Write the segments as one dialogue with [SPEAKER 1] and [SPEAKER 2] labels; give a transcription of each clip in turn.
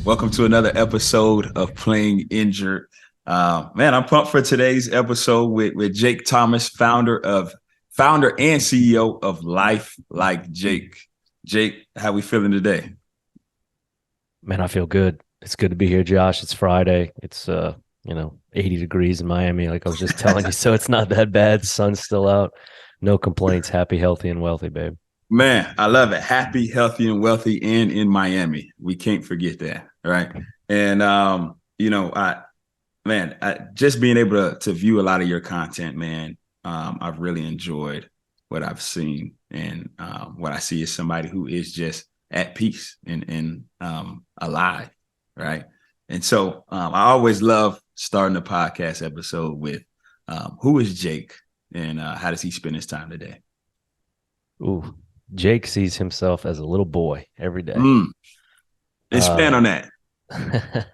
[SPEAKER 1] Welcome to another episode of Playing Injured. Man, I'm pumped for today's episode with Jake Thomas, founder and CEO of Life Like Jake. Jake, how we feeling today?
[SPEAKER 2] Man, I feel good. It's good to be here, Josh. It's Friday. It's 80 degrees in Miami, like I was just telling you. So it's not that bad. Sun's still out. No complaints. Happy, healthy, and wealthy, babe.
[SPEAKER 1] Man, I love it. Happy, healthy, and wealthy, and in Miami. We can't forget that, right? And I just being able to view a lot of your content, man. I've really enjoyed what I've seen, and what I see is somebody who is just at peace and alive, right? And so I always love starting a podcast episode with who is Jake and how does he spend his time today?
[SPEAKER 2] Ooh, Jake sees himself as a little boy every day.
[SPEAKER 1] Mm, expand
[SPEAKER 2] Uh,
[SPEAKER 1] on that.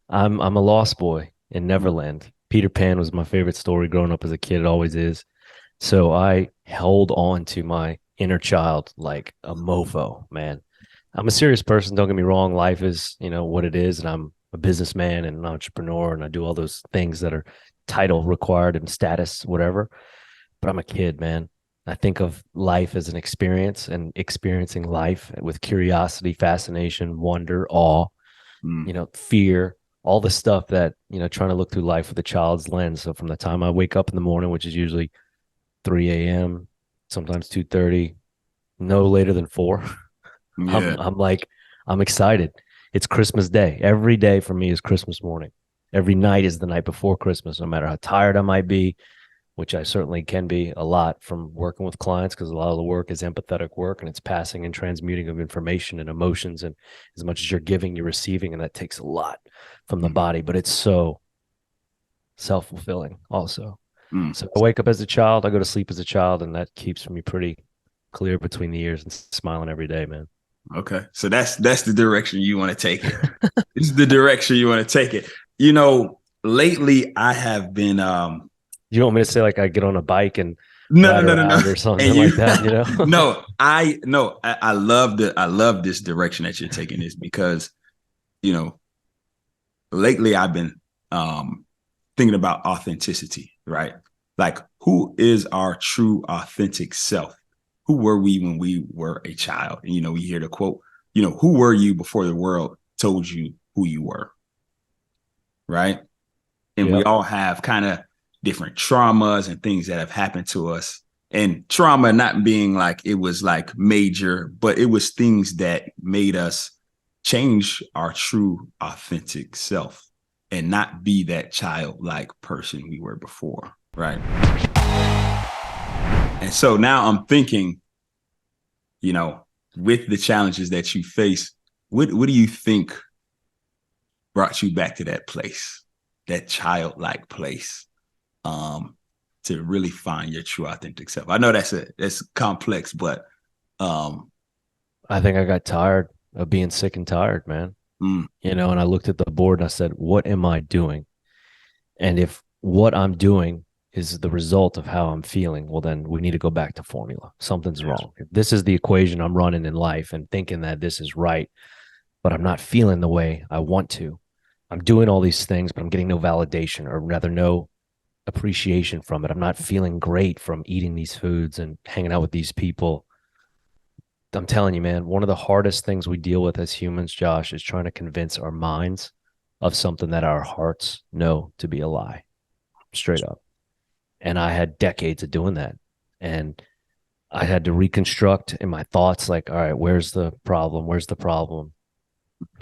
[SPEAKER 2] I'm a lost boy in Neverland. Peter Pan was my favorite story growing up as a kid. It always is. So I held on to my inner child like a mofo, man. I'm a serious person. Don't get me wrong. Life is, what it is. And I'm a businessman and an entrepreneur. And I do all those things that are title required and status, whatever. But I'm a kid, man. I think of life as an experience and experiencing life with curiosity, fascination, wonder, awe,
[SPEAKER 1] Mm,
[SPEAKER 2] fear, all the stuff that, trying to look through life with a child's lens. So from the time I wake up in the morning, which is usually 3 a.m., sometimes 2:30, no later than 4.
[SPEAKER 1] yeah.
[SPEAKER 2] I'm excited. It's Christmas Day. Every day for me is Christmas morning. Every night is the night before Christmas, no matter how tired I might be, which I certainly can be a lot from working with clients because a lot of the work is empathetic work and it's passing and transmuting of information and emotions. And as much as you're giving, you're receiving, and that takes a lot from the
[SPEAKER 1] Mm,
[SPEAKER 2] body, but it's so self-fulfilling also.
[SPEAKER 1] mm.
[SPEAKER 2] So I wake up as a child, I go to sleep as a child, and that keeps me pretty clear between the ears and smiling every day, man.
[SPEAKER 1] Okay. So that's the direction you want to take it. This is the direction you want to take it. Lately I have been
[SPEAKER 2] You want me to say like I get on a bike and
[SPEAKER 1] no no
[SPEAKER 2] ride
[SPEAKER 1] no no no.
[SPEAKER 2] around or something
[SPEAKER 1] And you
[SPEAKER 2] like that,
[SPEAKER 1] I love this direction that you're taking this because you know lately I've been thinking about authenticity, right? Like who is our true authentic self? Who were we when we were a child? And we hear the quote, who were you before the world told you who you were, right? And we
[SPEAKER 2] Yep.
[SPEAKER 1] all have kind of different traumas and things that have happened to us. And trauma not being like it was like major, but it was things that made us change our true authentic self and not be that childlike person we were before, right? And so now I'm thinking, you know, with the challenges that you face, what do you think brought you back to that place, that childlike place, um, to really find your true authentic self? I know that's complex, but um,
[SPEAKER 2] I think I got tired of being sick and tired, man.
[SPEAKER 1] mm,
[SPEAKER 2] And I looked at the board and I said, what am I doing? And if what I'm doing is the result of how I'm feeling, well, then we need to go back to formula. Something's
[SPEAKER 1] yes,
[SPEAKER 2] wrong. If this is the equation I'm running in life and thinking that this is right, but I'm not feeling the way I want to. I'm doing all these things, but I'm getting no validation or rather no appreciation from it. I'm not feeling great from eating these foods and hanging out with these people. I'm telling you, man, one of the hardest things we deal with as humans, Josh, is trying to convince our minds of something that our hearts know to be a lie, straight up. And I had decades of doing that. And I had to reconstruct in my thoughts, like, all right, where's the problem? Where's the problem?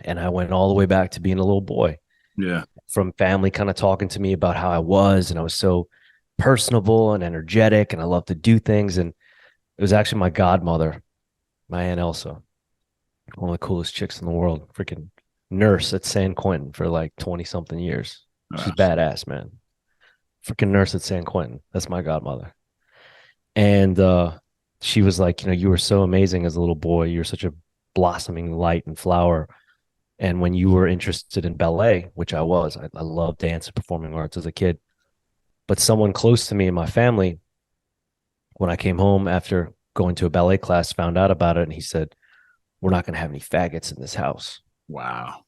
[SPEAKER 2] And I went all the way back to being a little boy,
[SPEAKER 1] yeah,
[SPEAKER 2] from family kind of talking to me about how I was. And I was so personable and energetic and I love to do things. And it was actually my godmother, my Aunt Elsa, one of the coolest chicks in the world, freaking nurse at San Quentin for like 20 something years. She's badass, man. Freaking nurse at San Quentin. That's my godmother. And she was like, you were so amazing as a little boy. You were such a blossoming light and flower. And when you were interested in ballet, which I was, I loved dance and performing arts as a kid. But someone close to me in my family, when I came home after going to a ballet class, found out about it. And he said, we're not going to have any faggots in this house.
[SPEAKER 1] wow,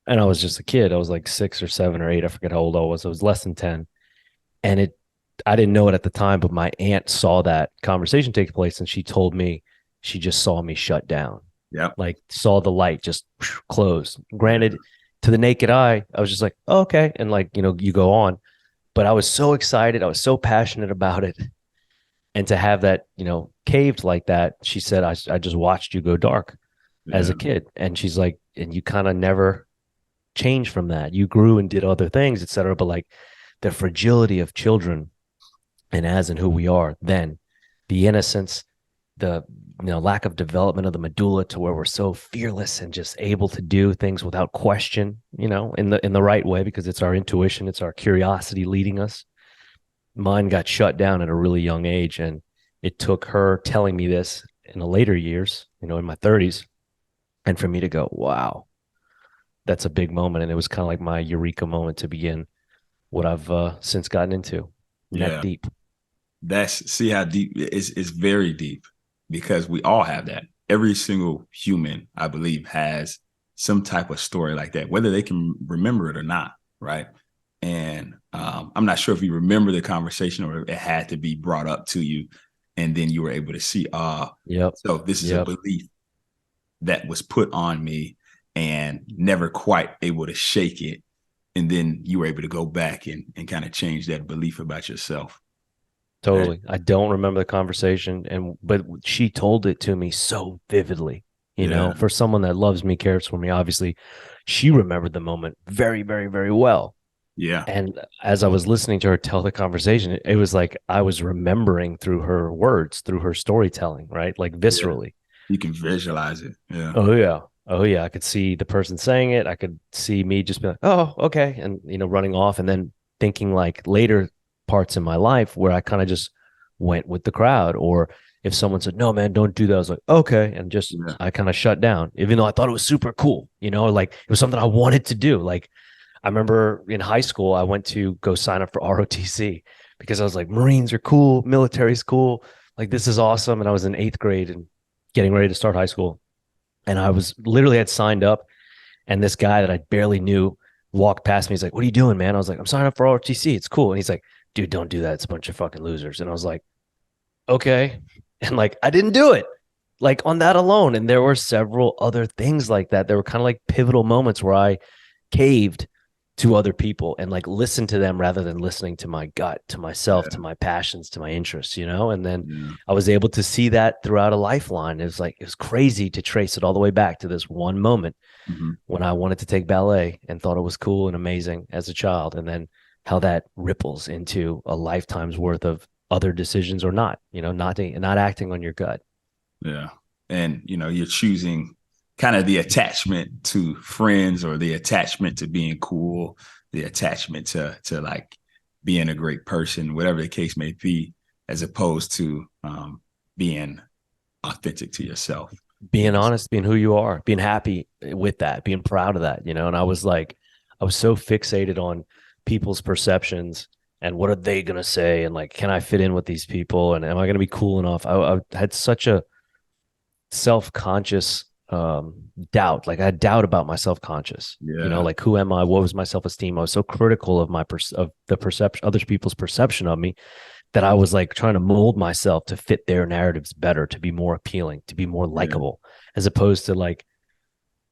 [SPEAKER 2] And I was just a kid. I was like 6 or 7 or 8. I forget how old I was. I was less than 10. And I didn't know it at the time, but my aunt saw that conversation take place and she told me she just saw me shut down,
[SPEAKER 1] Yep.
[SPEAKER 2] like saw the light just close.
[SPEAKER 1] Yeah.
[SPEAKER 2] Granted, to the naked eye, I was just like, oh, okay. And like, you go on. But I was so excited. I was so passionate about it. And to have that, caved like that, she said, I just watched you go dark as
[SPEAKER 1] Yeah.
[SPEAKER 2] a kid. And she's like, and you kind of never changed from that. You grew and did other things, et cetera. But like the fragility of children and as in who we are then, the innocence, the lack of development of the medulla to where we're so fearless and just able to do things without question, in the right way because it's our intuition, it's our curiosity leading us. Mine got shut down at a really young age, and it took her telling me this in the later years, in my 30s, and for me to go, wow, that's a big moment. And it was kind of like my eureka moment to begin what I've since gotten into, neck
[SPEAKER 1] Yeah.
[SPEAKER 2] deep.
[SPEAKER 1] That's see how deep it's very deep because we all have that. Every single human, I believe, has some type of story like that, whether they can remember it or not, right? And I'm not sure if you remember the conversation or it had to be brought up to you, and then you were able to see,
[SPEAKER 2] Yep.
[SPEAKER 1] so this is a
[SPEAKER 2] Yep.
[SPEAKER 1] belief that was put on me and never quite able to shake it. And then you were able to go back and kind of change that belief about yourself. That,
[SPEAKER 2] Totally. I don't remember the conversation but she told it to me so vividly,
[SPEAKER 1] yeah,
[SPEAKER 2] for someone that loves me, cares for me. Obviously, she remembered the moment very, very, very well.
[SPEAKER 1] yeah,
[SPEAKER 2] And as I was listening to her tell the conversation, it was like I was remembering through her words, through her storytelling, right? Like
[SPEAKER 1] yeah.
[SPEAKER 2] viscerally.
[SPEAKER 1] You can visualize it. Yeah,
[SPEAKER 2] Oh yeah. Oh yeah. I could see the person saying it. I could see me just be like, oh, okay. And running off and then thinking like later parts in my life where I kind of just went with the crowd. Or if someone said, no, man, don't do that. I was like, okay. And just
[SPEAKER 1] yeah,
[SPEAKER 2] I kind of shut down, even though I thought it was super cool, like it was something I wanted to do. Like I remember in high school, I went to go sign up for ROTC because I was like, Marines are cool, military's cool. Like this is awesome. And I was in 8th grade and getting ready to start high school. And I was literally had signed up, and this guy that I barely knew walked past me. He's like, "What are you doing, man?" I was like, "I'm signing up for ROTC. It's cool." And he's like, "Dude, don't do that. It's a bunch of fucking losers." And I was like, "Okay." And like, I didn't do it, like on that alone. And there were several other things like that. There were kind of like pivotal moments where I caved to other people and like listened to them rather than listening to my gut, to myself,
[SPEAKER 1] yeah,
[SPEAKER 2] to my passions, to my interests, And then
[SPEAKER 1] yeah.
[SPEAKER 2] I was able to see that throughout a lifeline. It was crazy to trace it all the way back to this one moment
[SPEAKER 1] Mm-hmm.
[SPEAKER 2] when I wanted to take ballet and thought it was cool and amazing as a child. And then how that ripples into a lifetime's worth of other decisions or not, not acting on your gut.
[SPEAKER 1] Yeah. And you're choosing kind of the attachment to friends or the attachment to being cool, the attachment to like being a great person, whatever the case may be, as opposed to being authentic to yourself.
[SPEAKER 2] Being
[SPEAKER 1] Because
[SPEAKER 2] honest, being who you are, being happy with that, being proud of that, And I was like, I was so fixated on people's perceptions and what are they going to say? And like, can I fit in with these people? And am I going to be cool enough? I had such a self-conscious doubt. Like I had doubt about my self-conscious,
[SPEAKER 1] yeah,
[SPEAKER 2] like who am I? What was my self-esteem? I was so critical of of the perception, other people's perception of me that I was like trying to mold myself to fit their narratives better, to be more appealing, to be more
[SPEAKER 1] yeah,
[SPEAKER 2] likable, as opposed to like,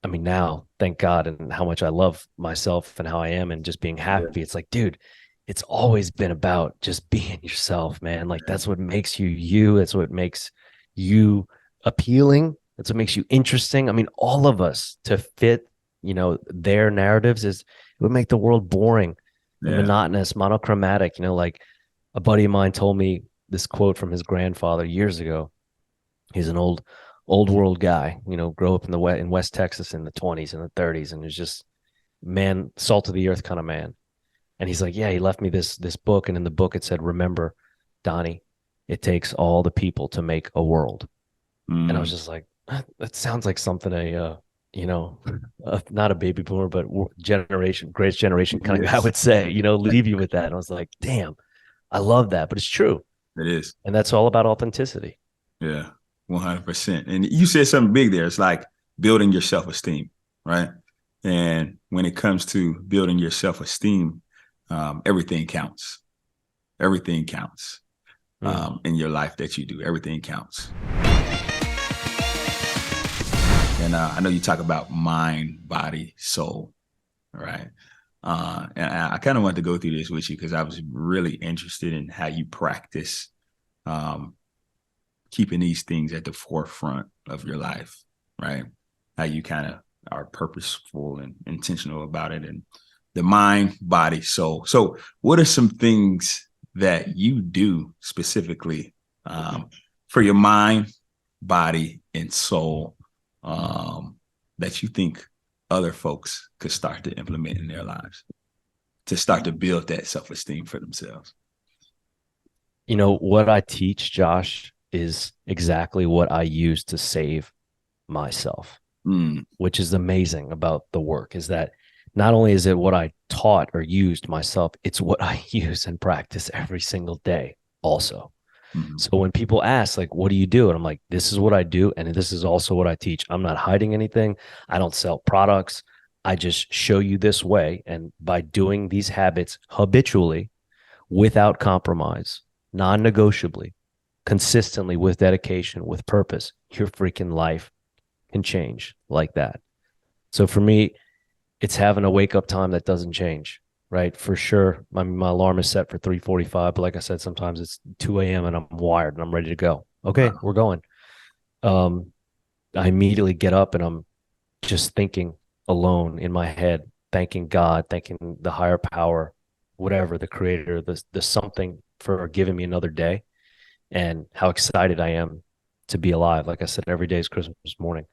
[SPEAKER 2] I mean, now, thank God, and how much I love myself and how I am and just being
[SPEAKER 1] yeah,
[SPEAKER 2] happy. It's like, dude, it's always been about just being yourself, man. Like that's what makes you you. That's what makes you appealing. That's what makes you interesting. I mean, all of us to fit, their narratives it would make the world boring and
[SPEAKER 1] yeah.
[SPEAKER 2] monotonous, monochromatic. Like a buddy of mine told me this quote from his grandfather years ago. He's an old world guy, grow up in West Texas in the 20s and the 30s, and is just man, salt of the earth kind of man. And he's like, yeah, he left me this book, and in the book it said, remember, Donnie, it takes all the people to make a world. And I was
[SPEAKER 1] Mm,
[SPEAKER 2] just like, that sounds like something you know, not a baby boomer, but greatest generation kind of guy
[SPEAKER 1] yes,
[SPEAKER 2] would say, leave you with that. And I was like, damn, I love that, but it's true.
[SPEAKER 1] it is.
[SPEAKER 2] And that's all about authenticity.
[SPEAKER 1] Yeah, 100%. And you said something big there. It's like building your self esteem, right? And when it comes to building your self-esteem, everything counts. Everything counts in your life that you do. Everything counts. And I know you talk about mind, body, soul, right? And I kind of wanted to go through this with you because I was really interested in how you practice keeping these things at the forefront of your life, right? How you kind of are purposeful and intentional about it, and the mind, body, soul. So what are some things that you do specifically for your mind, body, and soul that you think other folks could start to implement in their lives to start to build that self-esteem for themselves?
[SPEAKER 2] You know, what I teach, Josh, is exactly what I use to save myself, which is amazing about the work, is that not only is it what I taught or used myself, it's what I use and practice every single day also. So when people ask, like, what do you do? And I'm like, this is what I do. And this is also what I teach. I'm not hiding anything. I don't sell products. I just show you this way. And by doing these habits habitually, without compromise, non-negotiably, consistently, with dedication, with purpose, your freaking life can change like that. So for me, it's having a wake up time that doesn't change, right? For sure. My alarm is set for 3:45, but like I said, sometimes it's 2 a.m. and I'm wired and I'm ready to go. Okay, we're going. I immediately get up and I'm just thinking alone in my head, thanking God, thanking the higher power, whatever, the creator, the something, for giving me another day, and how excited I am to be alive. Like I said, every day is Christmas morning.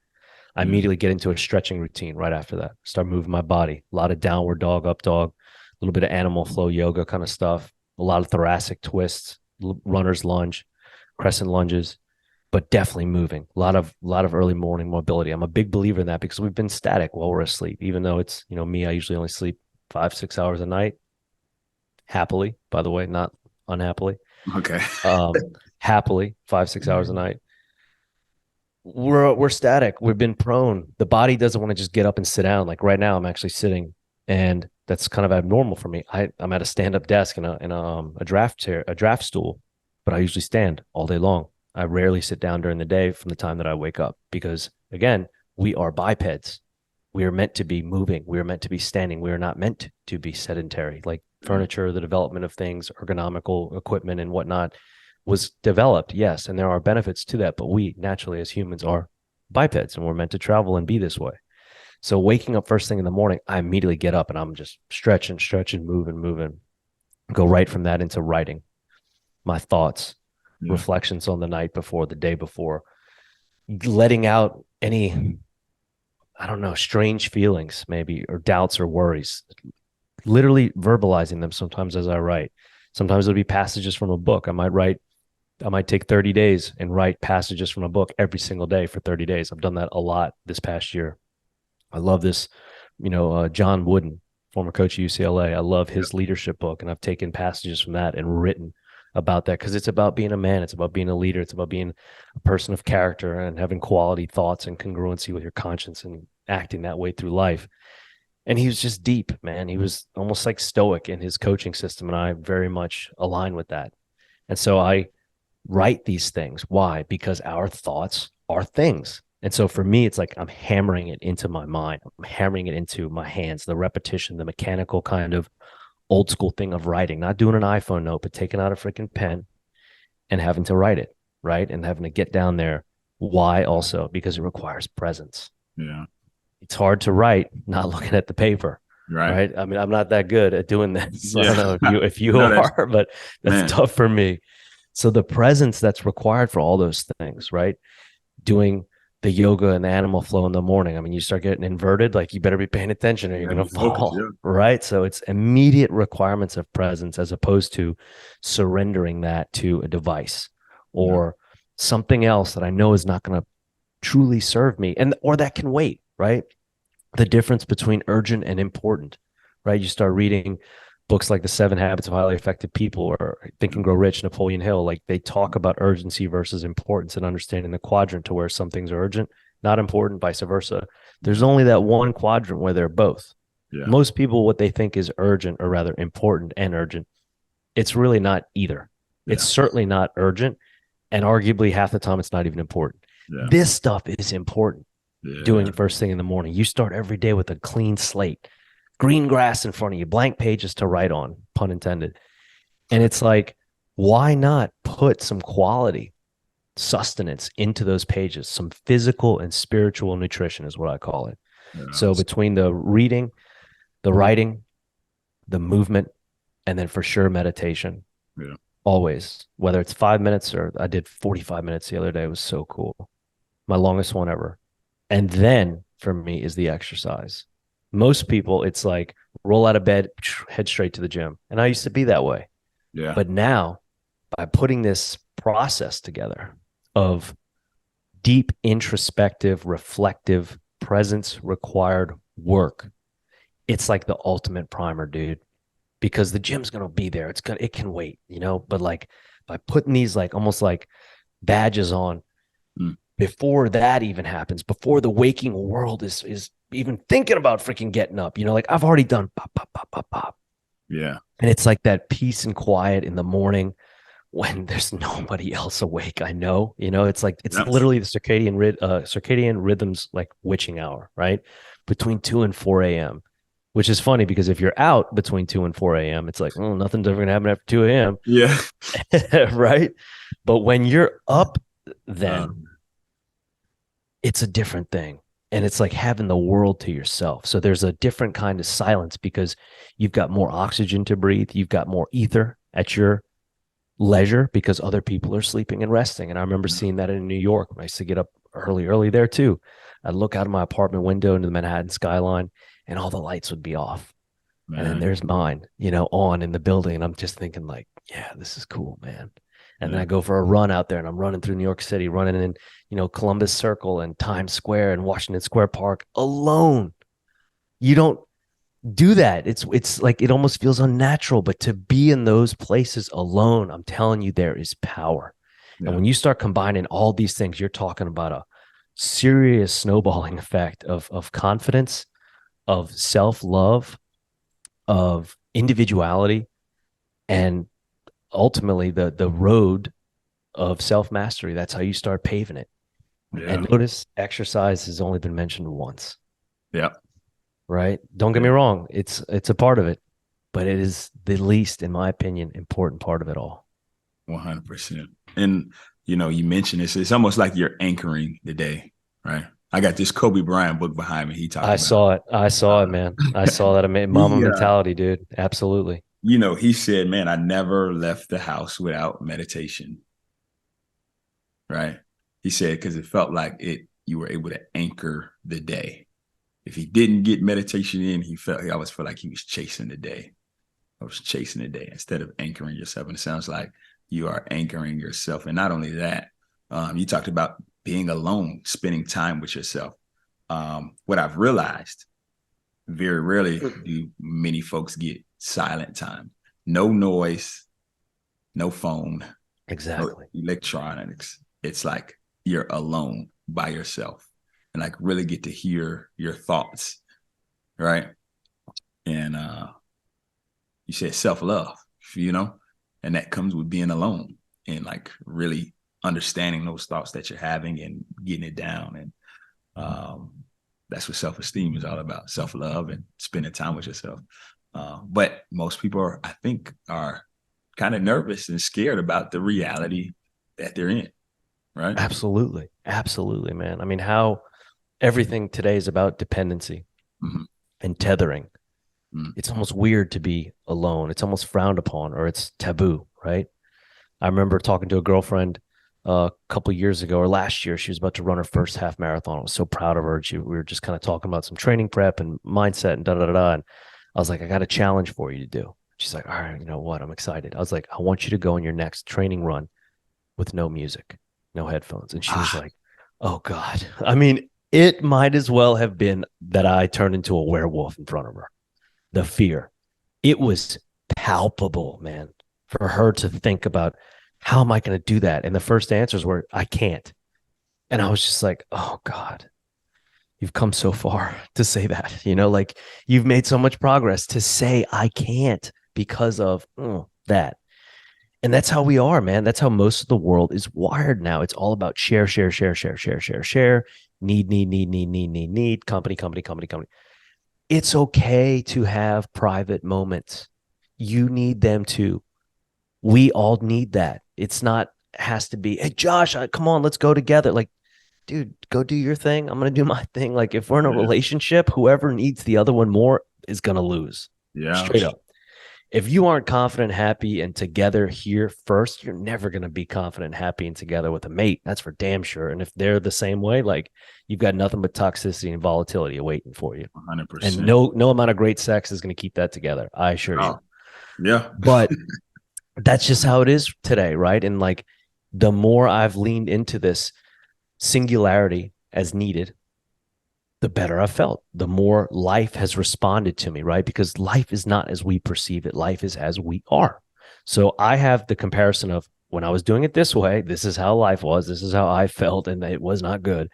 [SPEAKER 2] I immediately get into a stretching routine right after that. Start moving my body. A lot of downward dog, up dog, a little bit of animal flow yoga kind of stuff, a lot of thoracic twists, runner's lunge, crescent lunges, but definitely moving. A lot of early morning mobility. I'm a big believer in that because we've been static while we're asleep, even though it's, me, I usually only sleep 5-6 hours a night. Happily, by the way, not unhappily.
[SPEAKER 1] Okay.
[SPEAKER 2] Happily, 5-6 hours a night. We're static. We've been prone. The body doesn't want to just get up and sit down. Like right now, I'm actually sitting, and that's kind of abnormal for me. I'm at a stand-up desk in a draft chair, a draft stool, but I usually stand all day long. I rarely sit down during the day from the time that I wake up because, again, we are bipeds. We are meant to be moving. We are meant to be standing. We are not meant to be sedentary. Like furniture, the development of things, ergonomical equipment and whatnot was developed, yes, and there are benefits to that, but we naturally as humans are bipeds and we're meant to travel and be this way. So waking up first thing in the morning, I immediately get up and I'm just stretching, moving, go right from that into writing my thoughts, reflections on the night before, the day before, letting out any, I don't know, strange feelings maybe, or doubts or worries, literally verbalizing them sometimes as I write. Sometimes it'll be passages from a book. I might take 30 days and write passages from a book every single day for 30 days. I've done that a lot this past year. I love this, John Wooden, former coach at UCLA. I love his leadership book, and I've taken passages from that and written about that because it's about being a man. It's about being a leader. It's about being a person of character and having quality thoughts and congruency with your conscience and acting that way through life. And he was just deep, man. He was almost like stoic in his coaching system, and I very much align with that. And so I write these things. Why? Because our thoughts are things. And so for me, it's like I'm hammering it into my mind. I'm hammering it into my hands, the repetition, the mechanical kind of old school thing of writing, not doing an iPhone note, but taking out a freaking pen and having to write it, right? And having to get down there. Why also? Because it requires presence.
[SPEAKER 1] Yeah.
[SPEAKER 2] It's hard to write not looking at the paper. Right. I mean, I'm not that good at doing this. So I don't know if you no, are, but that's tough for me. So the presence that's required for all those things, right? Doing the yoga and the animal flow in the morning. I mean, you start getting inverted, like you better be paying attention or you're going to fall, right? So it's immediate requirements of presence as opposed to surrendering that to a device or something else that I know is not going to truly serve me or that can wait, right? The difference between urgent and important, right? You start reading books like The 7 Habits of Highly Effective People or Think and Grow Rich, Napoleon Hill, like they talk about urgency versus importance and understanding the quadrant to where some things are urgent, not important, vice versa. There's only that one quadrant where they're both.
[SPEAKER 1] Yeah.
[SPEAKER 2] Most people, what they think is urgent, or rather important and urgent, it's really not either. It's
[SPEAKER 1] Yeah.
[SPEAKER 2] certainly not urgent. And arguably half the time, it's not even important.
[SPEAKER 1] Yeah.
[SPEAKER 2] This stuff is important. Doing
[SPEAKER 1] Yeah.
[SPEAKER 2] it first thing in the morning. You start every day with a clean slate, green grass in front of you, blank pages to write on, pun intended. And it's like, why not put some quality sustenance into those pages? Some physical and spiritual nutrition is what I call it.
[SPEAKER 1] Yeah.
[SPEAKER 2] So between the reading, the writing, the movement, and then for sure meditation,
[SPEAKER 1] Yeah.
[SPEAKER 2] always, whether it's 5 minutes or I did 45 minutes the other day. It was so cool. My longest one ever. And then for me is the exercise. Most people, it's like roll out of bed, head straight to the gym. And I used to be that way.
[SPEAKER 1] Yeah.
[SPEAKER 2] But now, by putting this process together of deep, introspective, reflective, presence required work, it's like the ultimate primer, dude. Because the gym's gonna be there. It can wait, you know. But like by putting these like almost like badges on
[SPEAKER 1] Mm.
[SPEAKER 2] before that even happens, before the waking world is even thinking about freaking getting up, you know, like I've already done pop, pop, pop, pop, pop.
[SPEAKER 1] Yeah.
[SPEAKER 2] And it's like that peace and quiet in the morning when there's nobody else awake. I know, you know, it's like it's
[SPEAKER 1] Yep.
[SPEAKER 2] literally the circadian rhythms, like witching hour, right? Between 2 and 4 a.m. Which is funny because if you're out between 2 and 4 a.m., it's like, oh, nothing's ever gonna happen after 2 a.m.
[SPEAKER 1] Yeah.
[SPEAKER 2] Right? But when you're up, then
[SPEAKER 1] Um,
[SPEAKER 2] it's a different thing. And it's like having the world to yourself. So there's a different kind of silence because you've got more oxygen to breathe. You've got more ether at your leisure because other people are sleeping and resting. And I remember seeing that in New York when I used to get up early there too. I'd look out of my apartment window into the Manhattan skyline and all the lights would be off. And then
[SPEAKER 1] man.
[SPEAKER 2] there's mine, you know, on in the building. And I'm just thinking like, yeah, this is cool, man. And then
[SPEAKER 1] Yeah.
[SPEAKER 2] I go for a run out there and I'm running through New York City, running in, you know, Columbus Circle and Times Square and Washington Square Park alone. You don't do that. It's like it almost feels unnatural, but to be in those places alone, I'm telling you, there is power. And
[SPEAKER 1] Yeah.
[SPEAKER 2] when you start combining all these things, you're talking about a serious snowballing effect of confidence, of self-love, of individuality, and ultimately the road of self-mastery. That's how you start paving it.
[SPEAKER 1] Yeah.
[SPEAKER 2] And notice exercise has only been mentioned once,
[SPEAKER 1] Yeah.
[SPEAKER 2] right? Don't get me wrong, it's a part of it, but it is the least, in my opinion, important part of it all.
[SPEAKER 1] 100%. And you mentioned this. It's almost like you're anchoring the day, right? I got this Kobe Bryant book behind me. He talked
[SPEAKER 2] I
[SPEAKER 1] about
[SPEAKER 2] saw it. I saw it, man. I saw that. Mama
[SPEAKER 1] he
[SPEAKER 2] mentality, dude. Absolutely.
[SPEAKER 1] he said, man, I never left the house without meditation. Right. He said, because it felt like you were able to anchor the day. If he didn't get meditation in, he always felt like he was chasing the day. I was chasing the day instead of anchoring yourself. And it sounds like you are anchoring yourself. And not only that, you talked about being alone, spending time with yourself. What I've realized, very rarely do many folks get silent time. No noise, no phone, no
[SPEAKER 2] Exactly.
[SPEAKER 1] electronics. It's like you're alone by yourself and like really get to hear your thoughts, right? And you said self-love, and that comes with being alone and like really understanding those thoughts that you're having and getting it down. And that's what self-esteem is all about, self-love and spending time with yourself. But most people I think are kind of nervous and scared about the reality that they're in, right?
[SPEAKER 2] Absolutely. Absolutely, man. I mean, how everything today is about dependency
[SPEAKER 1] Mm-hmm.
[SPEAKER 2] and tethering.
[SPEAKER 1] Mm-hmm.
[SPEAKER 2] It's almost weird to be alone. It's almost frowned upon or it's taboo, right? I remember talking to a girlfriend a couple years ago or last year. She was about to run her first half marathon. I was so proud of her. We were just kind of talking about some training prep and mindset and da da da da. And I was like, I got a challenge for you to do. She's like, all right, you know what? I'm excited. I was like, I want you to go on your next training run with no music, no headphones. And she was like, oh God. I mean, it might as well have been that I turned into a werewolf in front of her. The fear. It was palpable, man, for her to think about how am I going to do that? And the first answers were, I can't. And I was just like, oh God, you've come so far to say that, you know, like you've made so much progress to say, I can't because of that. And that's how we are, man. That's how most of the world is wired now. It's all about share, share, share, share, share, share, share, need, company, company, company, company. It's okay to have private moments. You need them too. We all need that. It's not has to be, hey Josh, come on, let's go together. Like, dude, go do your thing. I'm gonna do my thing. Like, if we're in a
[SPEAKER 1] Yeah.
[SPEAKER 2] relationship, whoever needs the other one more is gonna lose.
[SPEAKER 1] Yeah.
[SPEAKER 2] Straight up. If you aren't confident, happy, and together here first, you're never gonna be confident, happy, and together with a mate. That's for damn sure. And if they're the same way, like you've got nothing but toxicity and volatility waiting for you. And
[SPEAKER 1] 100%.
[SPEAKER 2] no amount of great sex is gonna keep that together. I assure you.
[SPEAKER 1] Oh, yeah.
[SPEAKER 2] But that's just how it is today, right? And like the more I've leaned into this singularity as needed, the better I've felt, the more life has responded to me, right? Because life is not as we perceive it, life is as we are. So I have the comparison of when I was doing it this way, this is how life was, this is how I felt, and it was not good.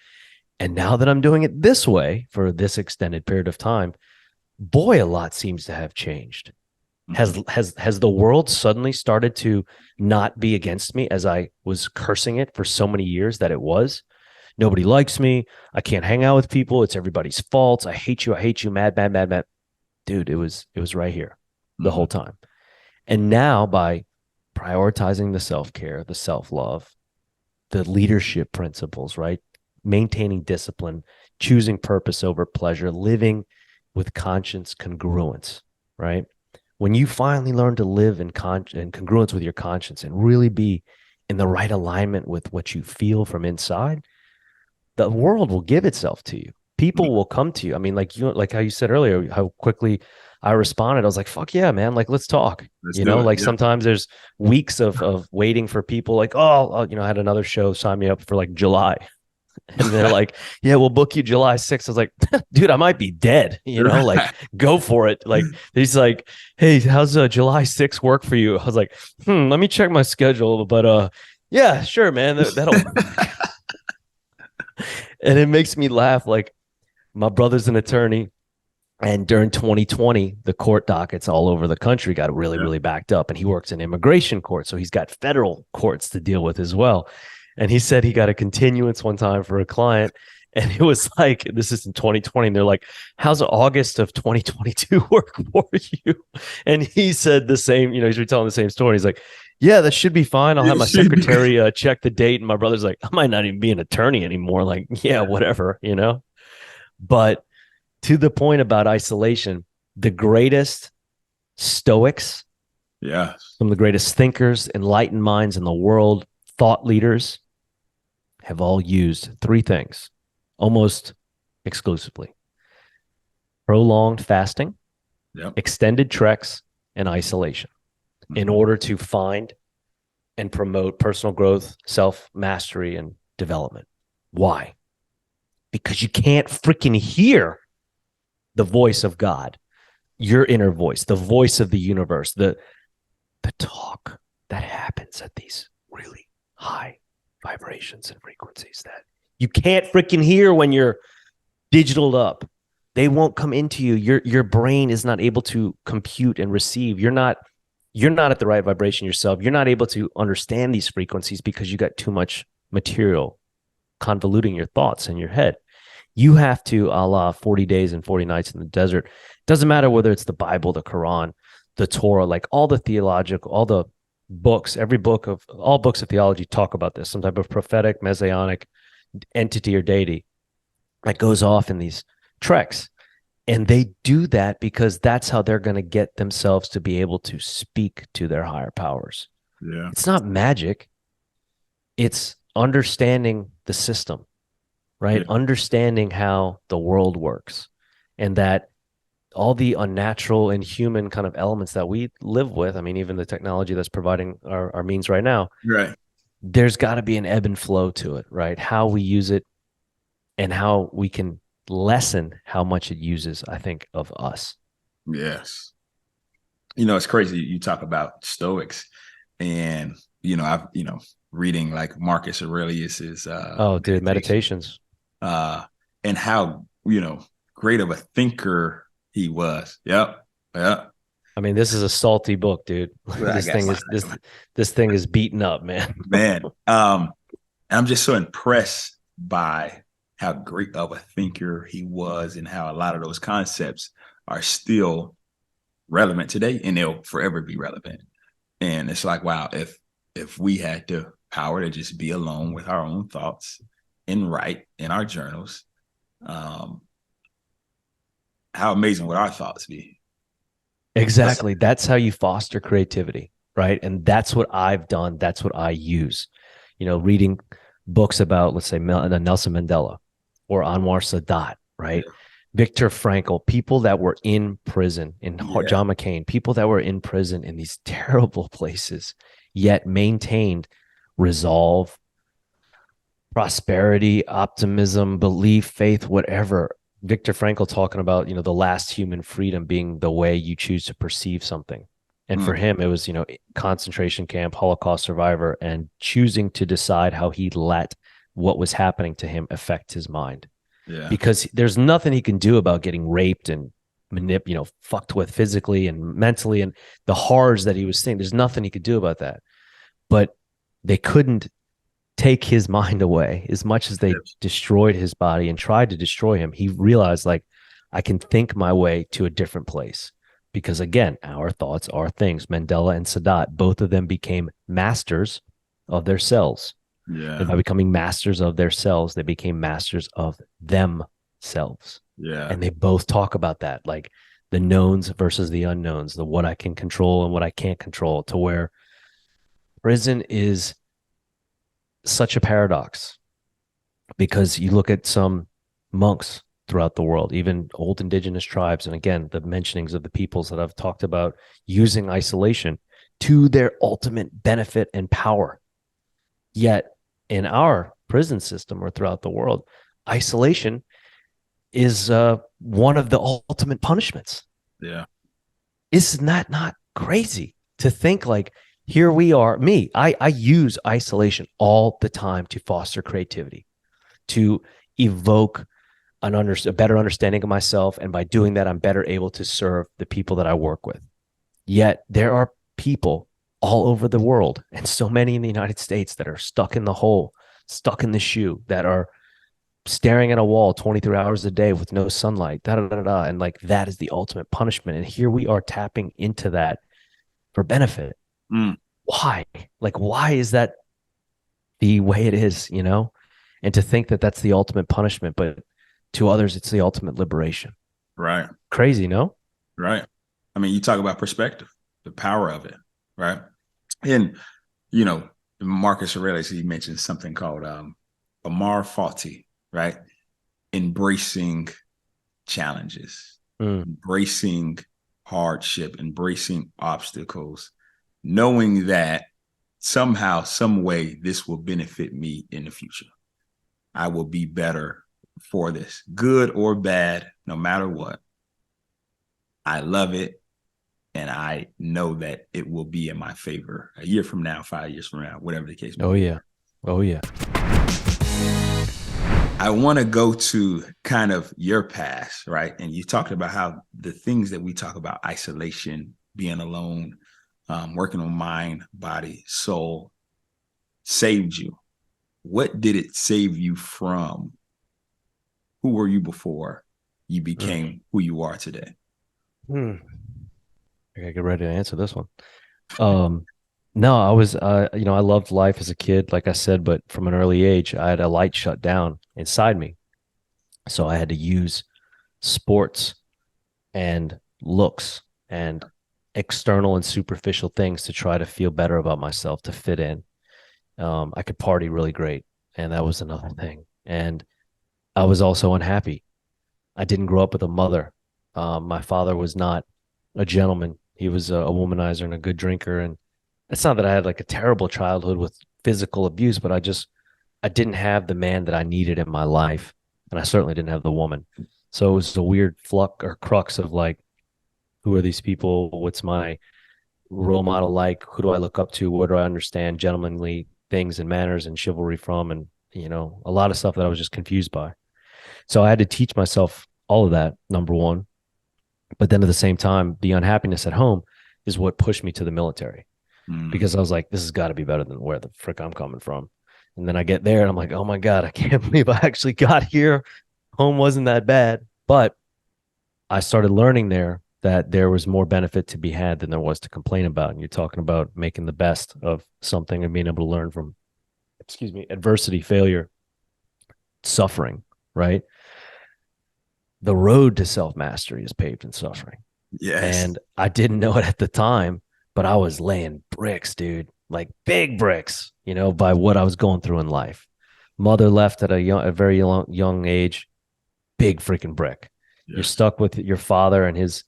[SPEAKER 2] And now that I'm doing it this way for this extended period of time, boy, a lot seems to have changed. Has the world suddenly started to not be against me as I was cursing it for so many years that it was? Nobody likes me. I can't hang out with people. It's everybody's fault. I hate you. I hate you. Mad, mad, mad, mad. Dude, it was right here the whole time. And now by prioritizing the self-care, the self-love, the leadership principles, right? Maintaining discipline, choosing purpose over pleasure, living with conscience congruence, right? When you finally learn to live in congruence with your conscience and really be in the right alignment with what you feel from inside, the world will give itself to you. People will come to you. I mean, like how you said earlier, how quickly I responded. I was like, fuck yeah, man. Like, let's talk.
[SPEAKER 1] Let's
[SPEAKER 2] You
[SPEAKER 1] do
[SPEAKER 2] know,
[SPEAKER 1] it.
[SPEAKER 2] like
[SPEAKER 1] Yeah.
[SPEAKER 2] sometimes there's weeks of waiting for people like, oh, I had another show, sign me up for like July. And they're like, yeah, we'll book you July 6th. I was like, dude, I might be dead, like
[SPEAKER 1] Right.
[SPEAKER 2] go for it. Like he's like, hey, how's July 6th work for you? I was like, let me check my schedule. But yeah, sure, man. That'll and it makes me laugh. Like my brother's an attorney. And during 2020, the court dockets all over the country got really,
[SPEAKER 1] Yeah.
[SPEAKER 2] really backed up. And he works in immigration court. So he's got federal courts to deal with as well. And he said he got a continuance one time for a client. And it was like, this is in 2020. And they're like, how's August of 2022 work for you? And he said the same, he's retelling the same story. He's like, yeah, that should be fine. I'll have my secretary check the date. And my brother's like, I might not even be an attorney anymore. Like, yeah, whatever. But to the point about isolation, the greatest Stoics,
[SPEAKER 1] Yeah.
[SPEAKER 2] some of the greatest thinkers, enlightened minds in the world, thought leaders have all used three things almost exclusively: prolonged fasting,
[SPEAKER 1] Yep.
[SPEAKER 2] extended treks, and isolation in order to find and promote personal growth, self mastery, and development. Why? Because you can't freaking hear the voice of God, your inner voice, the voice of the universe, the talk that happens at these really high vibrations and frequencies that you can't freaking hear when you're digitaled up. They won't come into you. Your brain is not able to compute and receive. You're not at the right vibration yourself. You're not able to understand these frequencies because you got too much material convoluting your thoughts in your head. You have to, a la 40 days and 40 nights in the desert. Doesn't matter whether it's the Bible, the Quran, the Torah, like all the theological, all the books, all books of theology talk about this, some type of prophetic, messianic entity or deity that goes off in these treks. And they do that because that's how they're going to get themselves to be able to speak to their higher powers.
[SPEAKER 1] Yeah.
[SPEAKER 2] It's not magic. It's understanding the system, right?
[SPEAKER 1] Yeah.
[SPEAKER 2] Understanding how the world works and that all the unnatural and human kind of elements that we live with, I mean, even the technology that's providing our means right now,
[SPEAKER 1] Right.
[SPEAKER 2] there's got to be an ebb and flow to it, right? How we use it and how we can lessen how much it uses, I think, of us.
[SPEAKER 1] Yes. It's crazy. You talk about Stoics and, I've, reading like Marcus Aurelius's
[SPEAKER 2] Oh, dude,
[SPEAKER 1] meditation,
[SPEAKER 2] meditations.
[SPEAKER 1] and how you know, great of a thinker he was. Yep. Yep.
[SPEAKER 2] I mean, this is a salty book, dude.
[SPEAKER 1] Well, I
[SPEAKER 2] This
[SPEAKER 1] guess
[SPEAKER 2] thing is this thing is beaten up, man.
[SPEAKER 1] man. I'm just so impressed by how great of a thinker he was and how a lot of those concepts are still relevant today and they'll forever be relevant. And it's like, wow, if we had the power to just be alone with our own thoughts and write in our journals, um, how amazing would our thoughts be?
[SPEAKER 2] Exactly. That's how you foster creativity, right? And that's what I've done. That's what I use. Reading books about, let's say, Nelson Mandela or Anwar Sadat, right?
[SPEAKER 1] Yeah.
[SPEAKER 2] Viktor Frankl, people that were in prison,
[SPEAKER 1] Yeah.
[SPEAKER 2] John McCain, people that were in prison in these terrible places, yet maintained resolve, prosperity, optimism, belief, faith, whatever. Viktor Frankl talking about, the last human freedom being the way you choose to perceive something. And for him, it was, concentration camp, Holocaust survivor, and choosing to decide how he let what was happening to him affect his mind.
[SPEAKER 1] Yeah.
[SPEAKER 2] Because there's nothing he can do about getting raped and fucked with physically and mentally and the horrors that he was seeing. There's nothing he could do about that. But they couldn't take his mind away as much as they destroyed his body and tried to destroy him. He realized, like, I can think my way to a different place because, again, our thoughts are things. Mandela and Sadat, both of them became masters of their selves.
[SPEAKER 1] Yeah.
[SPEAKER 2] And by becoming masters of their selves, they became masters of themselves.
[SPEAKER 1] Yeah.
[SPEAKER 2] And they both talk about that, like the knowns versus the unknowns, the what I can control and what I can't control, to where prison is such a paradox because you look at some monks throughout the world, even old indigenous tribes. And again, the mentionings of the peoples that I've talked about using isolation to their ultimate benefit and power. Yet in our prison system or throughout the world, isolation is one of the ultimate punishments.
[SPEAKER 1] Yeah.
[SPEAKER 2] Isn't that not crazy to think, like, here we are, I use isolation all the time to foster creativity, to evoke a better understanding of myself. And by doing that, I'm better able to serve the people that I work with. Yet there are people all over the world, and so many in the United States, that are stuck in the hole, stuck in the shoe, that are staring at a wall 23 hours a day with no sunlight, and like, that is the ultimate punishment. And here we are tapping into that for benefit. Why? Like, why is that the way it is, And to think that that's the ultimate punishment, but to others, it's the ultimate liberation.
[SPEAKER 1] Right.
[SPEAKER 2] Crazy, no?
[SPEAKER 1] Right. I mean, you talk about perspective, the power of it, right? And, Marcus Aurelius, he mentioned something called Amar Fati, right? Embracing challenges, embracing hardship, embracing obstacles, knowing that somehow, some way, this will benefit me in the future. I will be better for this, good or bad, no matter what. I love it. And I know that it will be in my favor a year from now, 5 years from now, whatever the case may be.
[SPEAKER 2] Oh, yeah. Oh, yeah.
[SPEAKER 1] I want to go to kind of your past, right? And you talked about how the things that we talk about, isolation, being alone, working on mind, body, soul, saved you. What did it save you from? Who were you before you became who you are today?
[SPEAKER 2] I gotta get ready to answer this one. No, I was, I loved life as a kid, like I said, but from an early age, I had a light shut down inside me. So I had to use sports and looks and external and superficial things to try to feel better about myself, to fit in. I could party really great, and that was another thing. And I was also unhappy. I didn't grow up with a mother. My father was not a gentleman. He was a womanizer and a good drinker. And it's not that I had like a terrible childhood with physical abuse, but I didn't have the man that I needed in my life. And I certainly didn't have the woman. So it was a weird crux of like, who are these people? What's my role model like? Who do I look up to? What do I understand gentlemanly things and manners and chivalry from? And, a lot of stuff that I was just confused by. So I had to teach myself all of that, number one. But then at the same time, the unhappiness at home is what pushed me to the military,
[SPEAKER 1] Mm.
[SPEAKER 2] because I was like, this has got to be better than where the frick I'm coming from. And then I get there and I'm like, oh my God, I can't believe I actually got here. Home wasn't that bad. But I started learning there that there was more benefit to be had than there was to complain about. And you're talking about making the best of something and being able to learn from, excuse me, adversity, failure, suffering, right? The road to self mastery is paved in suffering.
[SPEAKER 1] Yes.
[SPEAKER 2] And I didn't know it at the time, but I was laying bricks, dude, like big bricks, by what I was going through in life. Mother left at a very young age, big freaking brick. You're
[SPEAKER 1] Yes.
[SPEAKER 2] stuck with your father and his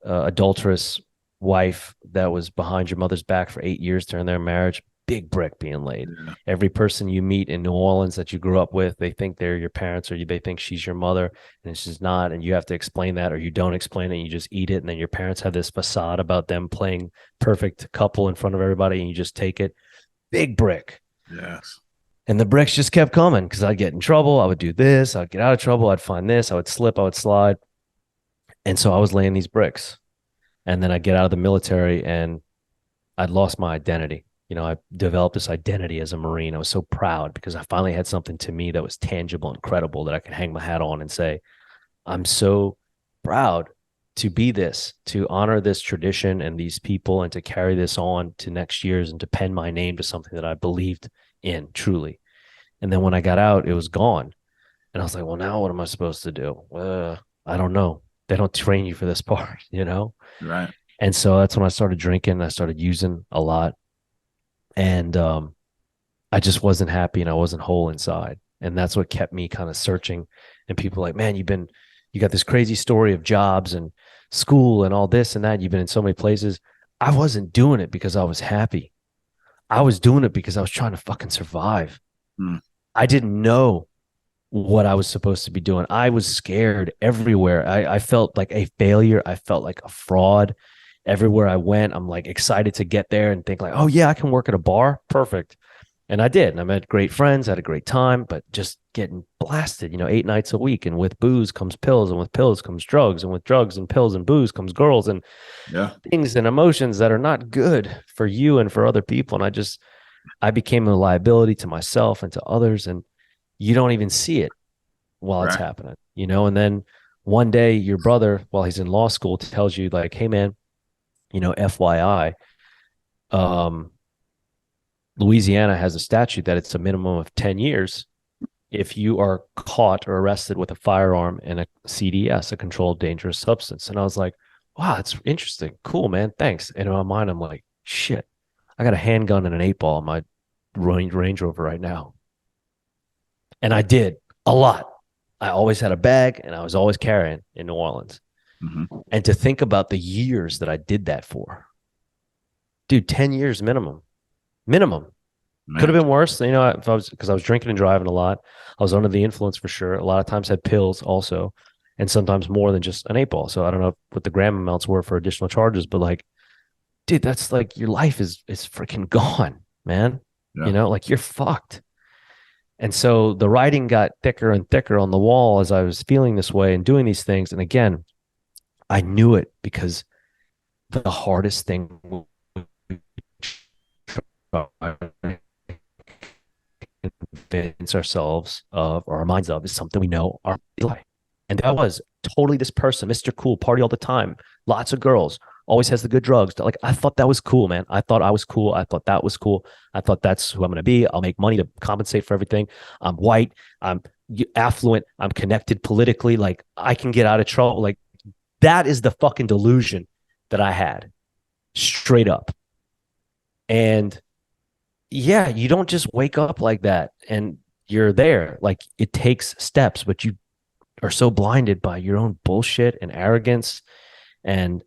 [SPEAKER 2] adulterous wife that was behind your mother's back for 8 years during their marriage. Big brick being laid.
[SPEAKER 1] Yeah.
[SPEAKER 2] Every person you meet in New Orleans that you grew up with, they think they're your parents, or they think she's your mother, and she's not. And you have to explain that, or you don't explain it, and you just eat it. And then your parents have this facade about them playing perfect couple in front of everybody, and you just take it. Big brick.
[SPEAKER 1] Yes.
[SPEAKER 2] And the bricks just kept coming because I'd get in trouble. I would do this. I'd get out of trouble. I'd find this. I would slip. I would slide. And so I was laying these bricks. And then I'd get out of the military and I'd lost my identity. I developed this identity as a Marine. I was so proud because I finally had something to me that was tangible and credible that I could hang my hat on and say, I'm so proud to be this, to honor this tradition and these people, and to carry this on to next year's, and to pen my name to something that I believed in truly. And then when I got out, it was gone. And I was like, well, now what am I supposed to do? I don't know. They don't train you for this part.
[SPEAKER 1] Right.
[SPEAKER 2] And so that's when I started drinking. I started using a lot. And I just wasn't happy and I wasn't whole inside. And that's what kept me kind of searching. And people were like, man, you got this crazy story of jobs and school and all this and that. You've been in so many places. I wasn't doing it because I was happy. I was doing it because I was trying to fucking survive.
[SPEAKER 1] Mm.
[SPEAKER 2] I didn't know what I was supposed to be doing. I was scared everywhere. I felt like a failure. I felt like a fraud. Everywhere I went, I'm like excited to get there and think like, oh yeah, I can work at a bar. Perfect. And I did. And I met great friends, had a great time, but just getting blasted, 8 nights a week. And with booze comes pills, and with pills comes drugs, and with drugs and pills and booze comes girls and
[SPEAKER 1] Yeah.
[SPEAKER 2] things and emotions that are not good for you and for other people. And I became a liability to myself and to others. And you don't even see it while it's
[SPEAKER 1] Right.
[SPEAKER 2] happening, and then one day your brother, while he's in law school, tells you like, hey man, FYI, Louisiana has a statute that it's a minimum of 10 years if you are caught or arrested with a firearm and a CDS, a controlled dangerous substance. And I was like, wow, that's interesting. Cool, man. Thanks. And in my mind, I'm like, shit, I got a handgun and an 8-ball in my Range Rover right now. And I did a lot. I always had a bag and I was always carrying in New Orleans.
[SPEAKER 1] Mm-hmm.
[SPEAKER 2] And to think about the years that I did that for, dude, 10 years minimum. Could have been worse, if I was, because I was drinking and driving a lot. I was under the influence for sure. A lot of times had pills also, and sometimes more than just an 8-ball. So I don't know what the gram amounts were for additional charges, but like, dude, that's like your life is freaking gone, man.
[SPEAKER 1] Yeah.
[SPEAKER 2] Like you're fucked. And so the writing got thicker and thicker on the wall as I was feeling this way and doing these things. And again, I knew it because the hardest thing convince ourselves of, or our minds of, is something we know are lie. And I was totally this person, Mr. Cool, party all the time, lots of girls, always has the good drugs. Like I thought that was cool, man. I thought I was cool. I thought that was cool. I thought that's who I'm going to be. I'll make money to compensate for everything. I'm white. I'm affluent. I'm connected politically. Like I can get out of trouble. Like that is the fucking delusion that I had, straight up. And yeah, you don't just wake up like that and you're there. Like it takes steps, but you are so blinded by your own bullshit and arrogance and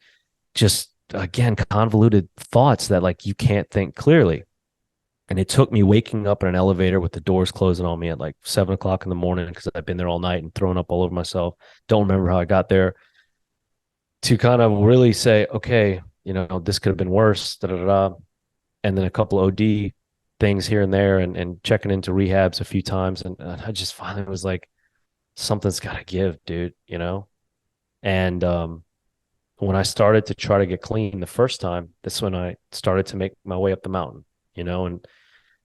[SPEAKER 2] just, again, convoluted thoughts that like you can't think clearly. And it took me waking up in an elevator with the doors closing on me at like 7 o'clock in the morning because I've been there all night and thrown up all over myself. Don't remember how I got there, to kind of really say, okay, this could have been worse. Da, da, da, da. And then a couple OD things here and there, and checking into rehabs a few times. And I just finally was like, something's got to give, dude, you know? And when I started to try to get clean the first time, that's when I started to make my way up the mountain, you know? And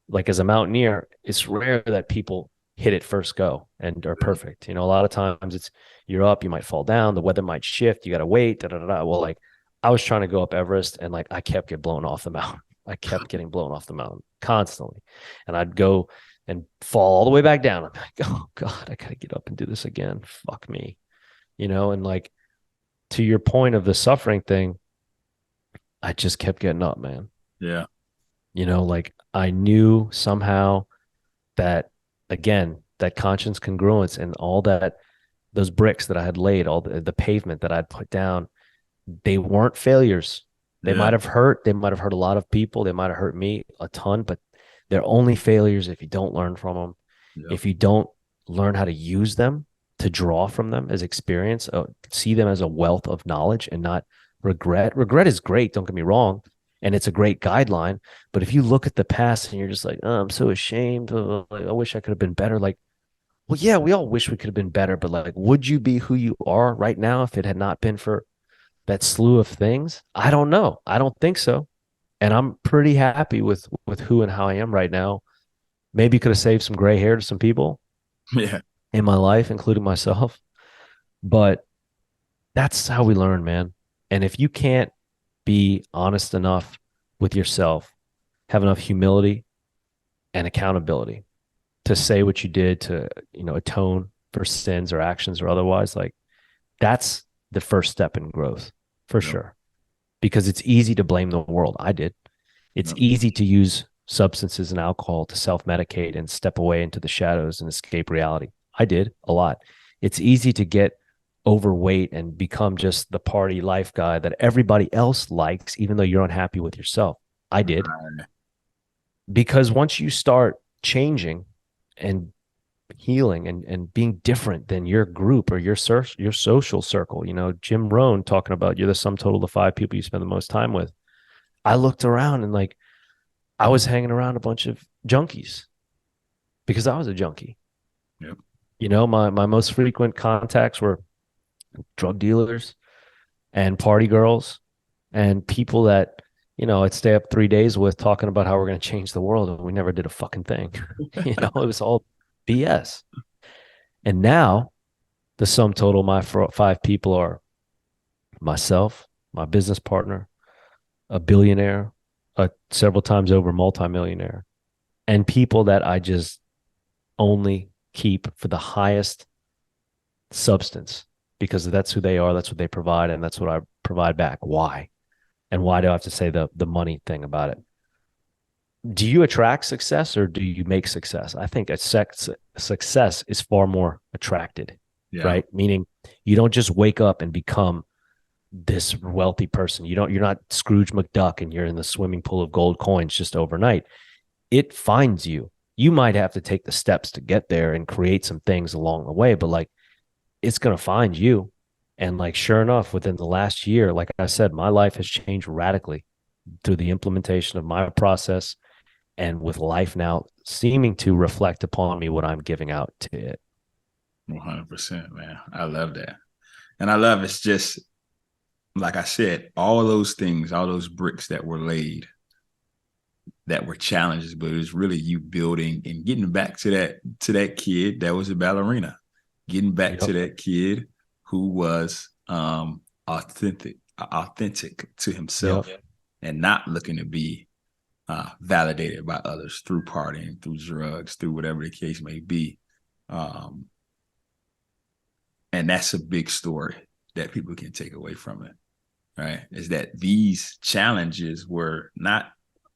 [SPEAKER 2] like as a mountaineer, it's rare that people hit it first go and are perfect. You know, a lot of times it's you're up, you might fall down, the weather might shift, you got to wait, da da da. Well, like I was trying to go up Everest and like I kept getting blown off the mountain. I kept getting blown off the mountain constantly. And I'd go and fall all the way back down. I'm like, oh God, I got to get up and do this again. Fuck me. You know, and like to your point of the suffering thing, I just kept getting up, man.
[SPEAKER 1] Yeah.
[SPEAKER 2] You know, like I knew somehow that again, that conscience congruence and all that those bricks that I had laid, all the pavement that I'd put down, they weren't failures.
[SPEAKER 1] Yeah.
[SPEAKER 2] They might have hurt a lot of people, they might have hurt me a ton, but they're only failures if you don't learn from them,
[SPEAKER 1] Yep.
[SPEAKER 2] if you don't learn how to use them, to draw from them as experience, see them as a wealth of knowledge and not regret. Regret is great, don't get me wrong, and it's a great guideline. But if you look at the past and you're just like, oh, I'm so ashamed, like, I wish I could have been better. Like, well, yeah, we all wish we could have been better, but like, would you be who you are right now if it had not been for that slew of things? I don't know. I don't think so. And I'm pretty happy with who and how I am right now. Maybe could have saved some gray hair to some people
[SPEAKER 1] Yeah.
[SPEAKER 2] in my life, including myself. But that's how we learn, man. And if you can't be honest enough with yourself, have enough humility and accountability to say what you did to, you know, atone for sins or actions or otherwise, like that's the first step in growth for
[SPEAKER 1] Yep.
[SPEAKER 2] sure. Because it's easy to blame the world. I did. It's
[SPEAKER 1] Yep.
[SPEAKER 2] easy to use substances and alcohol to self medicate and step away into the shadows and escape reality. I did a lot. It's easy to get overweight and become just the party life guy that everybody else likes, even though you're unhappy with yourself. I did.
[SPEAKER 1] Right.
[SPEAKER 2] Because once you start changing and healing and being different than your group or your social circle, you know, Jim Rohn talking about you're the sum total of 5 people you spend the most time with. I looked around and like I was hanging around a bunch of junkies because I was a junkie.
[SPEAKER 1] Yep.
[SPEAKER 2] You know, my most frequent contacts were drug dealers and party girls and people that, you know, I'd stay up 3 days with talking about how we're going to change the world. And we never did a fucking thing. You know, it was all BS. And now the sum total of my 5 people are myself, my business partner, a billionaire, a several times over multimillionaire, and people that I just only keep for the highest substance because that's who they are, that's what they provide, and that's what I provide back. Why? And why do I have to say the money thing about it? Do you attract success or do you make success? I think success is far more attracted,
[SPEAKER 1] Yeah.
[SPEAKER 2] right? Meaning you don't just wake up and become this wealthy person. You're not Scrooge McDuck and you're in the swimming pool of gold coins just overnight. It finds you. You might have to take the steps to get there and create some things along the way, but like it's going to find you. And like, sure enough, within the last year, like I said, my life has changed radically through the implementation of my process and with life now seeming to reflect upon me what I'm giving out to it.
[SPEAKER 1] 100%, man. I love that. And I love it's just, like I said, all those things, all those bricks that were laid, that were challenges, but it was really you building and getting back to that kid that was a ballerina, getting back to that kid who was authentic to himself and not looking to be validated by others through partying, through drugs, through whatever the case may be. And that's a big story that people can take away from it, right? Is that these challenges were not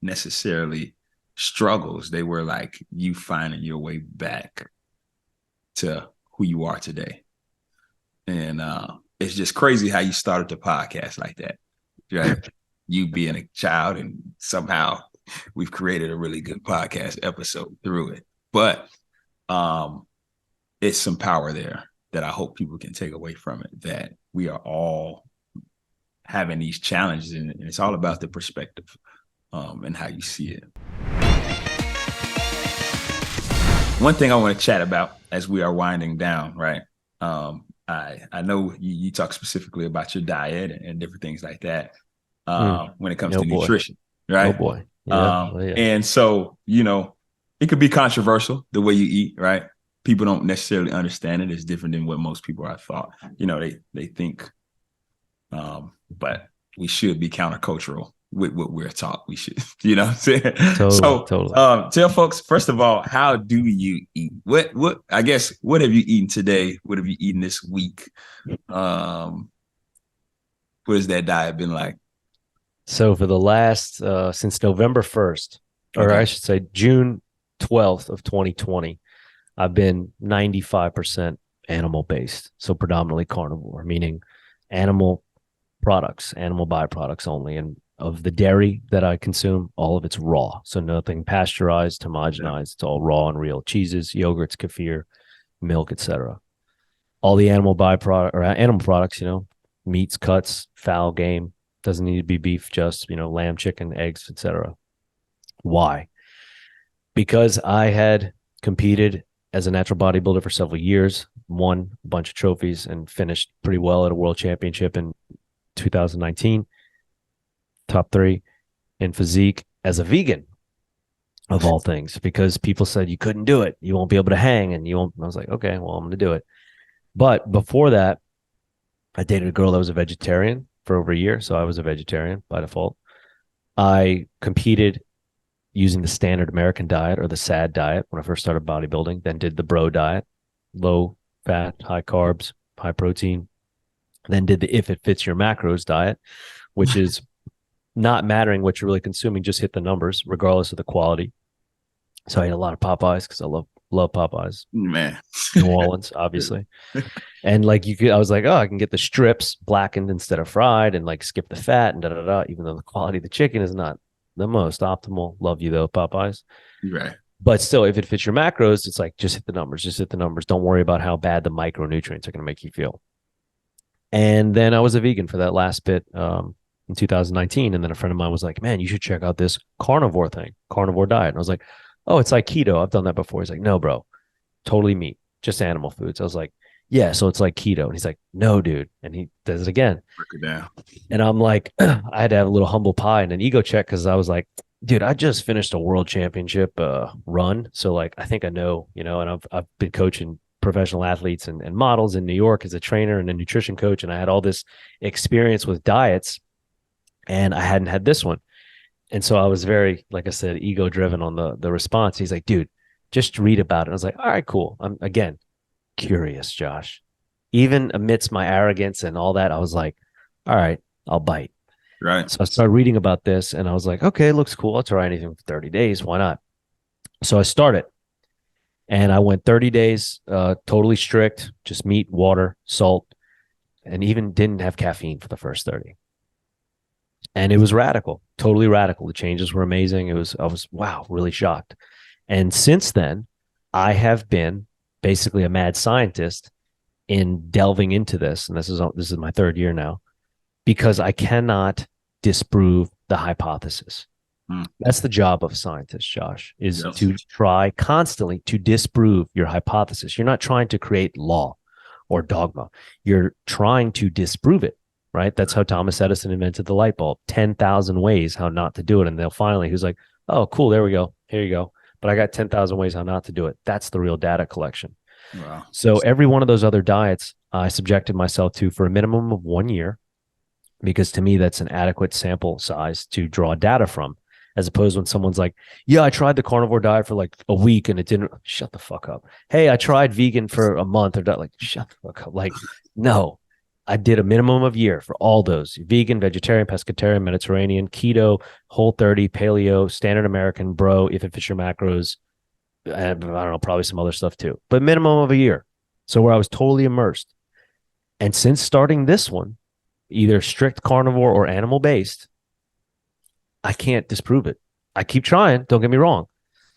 [SPEAKER 1] necessarily struggles. They were like you finding your way back to who you are today. And it's just crazy how you started the podcast like that, right? You being a child and somehow we've created a really good podcast episode through it. But it's some power there that I hope people can take away from it, that we are all having these challenges and it's all about the perspective and how you see it. one thing I want to chat about as we are winding down, right? I know you talk specifically about your diet and different things like that when it comes
[SPEAKER 2] Oh
[SPEAKER 1] to
[SPEAKER 2] boy.
[SPEAKER 1] nutrition,
[SPEAKER 2] Oh
[SPEAKER 1] right?
[SPEAKER 2] boy. Yeah. Oh yeah.
[SPEAKER 1] And so, it could be controversial the way you eat, right? People don't necessarily understand it. It's different than what most people have thought. They think, but we should be countercultural with what we're taught. We should, you know what I'm saying?
[SPEAKER 2] Totally.
[SPEAKER 1] So,
[SPEAKER 2] Totally.
[SPEAKER 1] tell folks, first of all, how do you eat? I guess, what have you eaten today? What have you eaten this week? What has that diet been like?
[SPEAKER 2] So for the last since November 1st, or I
[SPEAKER 1] Okay.
[SPEAKER 2] should say June 12th of 2020, I've been 95% animal based. So predominantly carnivore, meaning animal products, animal byproducts only. And of the dairy that I consume, all of it's raw. So nothing pasteurized,
[SPEAKER 1] Yeah.
[SPEAKER 2] homogenized. It's all raw and real. Cheeses, yogurts, kefir, milk, etc. All the animal byproduct or animal products, meats, cuts, fowl, game. Doesn't need to be beef, just lamb, chicken, eggs, etc. Why? Because I had competed as a natural bodybuilder for several years, won a bunch of trophies, and finished pretty well at a world championship in 2019, top three in physique as a vegan of all things, because people said you couldn't do it. You won't be able to hang and you won't. I was like, okay, well, I'm going to do it. But before that, I dated a girl that was a vegetarian for over a year. So I was a vegetarian by default. I competed using the standard American diet or the SAD diet when I first started bodybuilding, then did the bro diet, low fat, high carbs, high protein, then did the if it fits your macros diet, which is not mattering what you're really consuming, just hit the numbers regardless of the quality. So I ate a lot of Popeyes because I love Popeyes.
[SPEAKER 1] Man.
[SPEAKER 2] New Orleans, obviously. And like I was like, oh, I can get the strips blackened instead of fried and like skip the fat and da da da, even though the quality of the chicken is not the most optimal. Love you though, Popeyes.
[SPEAKER 1] Right.
[SPEAKER 2] But still, if it fits your macros, it's like just hit the numbers, just hit the numbers. Don't worry about how bad the micronutrients are going to make you feel. And then I was a vegan for that last bit in 2019. And then a friend of mine was like, man, you should check out this carnivore thing, carnivore diet. And I was like, oh, it's like keto. I've done that before. He's like, no, bro, totally meat, just animal foods. I was like, yeah, so it's like keto. And he's like, no, dude. And he does it again.
[SPEAKER 1] Break it down.
[SPEAKER 2] And I'm like, I had to have a little humble pie and an ego check because I was like, dude, I just finished a world championship run. So like, I think I know, and I've been coaching professional athletes and models in New York as a trainer and a nutrition coach. And I had all this experience with diets and I hadn't had this one. And so I was very, like I said, ego driven on the response. He's like, dude, just read about it. I was like, all right, cool. I'm again curious, Josh. Even amidst my arrogance and all that, I was like, all right, I'll bite.
[SPEAKER 1] Right.
[SPEAKER 2] So I started reading about this and I was like, okay, it looks cool. I'll try anything for 30 days. Why not? So I started and I went 30 days, totally strict, just meat, water, salt, and even didn't have caffeine for the first 30. And it was radical, totally radical. The changes were amazing. I was, wow, really shocked. And since then, I have been basically a mad scientist in delving into this. And this is my third year now, because I cannot disprove the hypothesis. That's the job of a scientist, Josh, is to try constantly to disprove your hypothesis. You're not trying to create law or dogma. You're trying to disprove it, right? That's how Thomas Edison invented the light bulb. 10,000 ways how not to do it. And he was like, oh, cool, there we go. Here you go. But I got 10,000 ways how not to do it. That's the real data collection.
[SPEAKER 1] Wow.
[SPEAKER 2] So every one of those other diets I subjected myself to for a minimum of 1 year, because to me, that's an adequate sample size to draw data from, as opposed to when someone's like, yeah, I tried the carnivore diet for like a week and it didn't. Shut the fuck up. Hey, I tried vegan for a month or like, shut the fuck up. Like, no, I did a minimum of a year for all those: vegan, vegetarian, pescatarian, Mediterranean, keto, Whole30, paleo, standard American, bro, if it fits your macros. And I don't know, probably some other stuff too, but minimum of a year. So where I was totally immersed. And since starting this one, either strict carnivore or animal based, I can't disprove it. I keep trying. Don't get me wrong.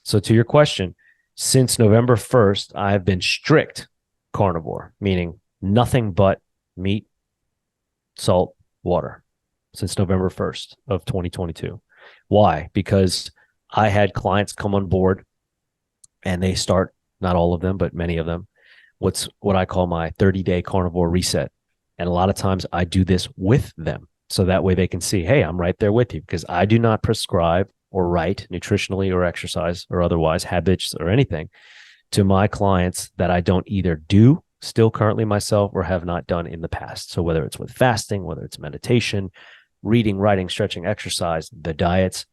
[SPEAKER 2] So to your question, since November 1st, I've been strict carnivore, meaning nothing but meat, salt, water, since November 1st of 2022. Why? Because I had clients come on board and they start not all of them, but many of them, what I call my 30-day carnivore reset. And a lot of times I do this with them. So that way they can see, hey, I'm right there with you, because I do not prescribe or write nutritionally or exercise or otherwise habits or anything to my clients that I don't either do still currently myself or have not done in the past. So whether it's with fasting, whether it's meditation, reading, writing, stretching, exercise, the diets,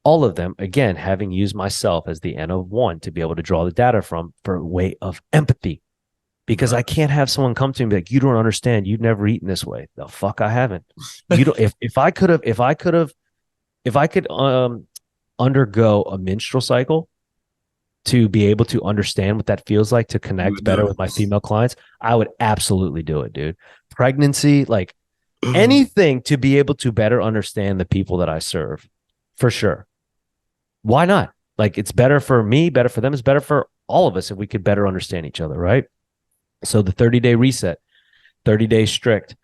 [SPEAKER 2] all of them, again, having used myself as the N of one to be able to draw the data from for a way of empathy. Because
[SPEAKER 1] Right.
[SPEAKER 2] I can't have someone come to me and be like, you don't understand. You've never eaten this way. The fuck I haven't. You don't if I could undergo a menstrual cycle to be able to understand what that feels like to
[SPEAKER 1] You
[SPEAKER 2] connect
[SPEAKER 1] would do
[SPEAKER 2] better
[SPEAKER 1] it.
[SPEAKER 2] with my female clients, I would absolutely do it, dude. Pregnancy, like anything to be able to better understand the people that I serve, for sure. Why not? Like, it's better for me, better for them, it's better for all of us if we could better understand each other, right? So the 30-day reset, 30 days strict,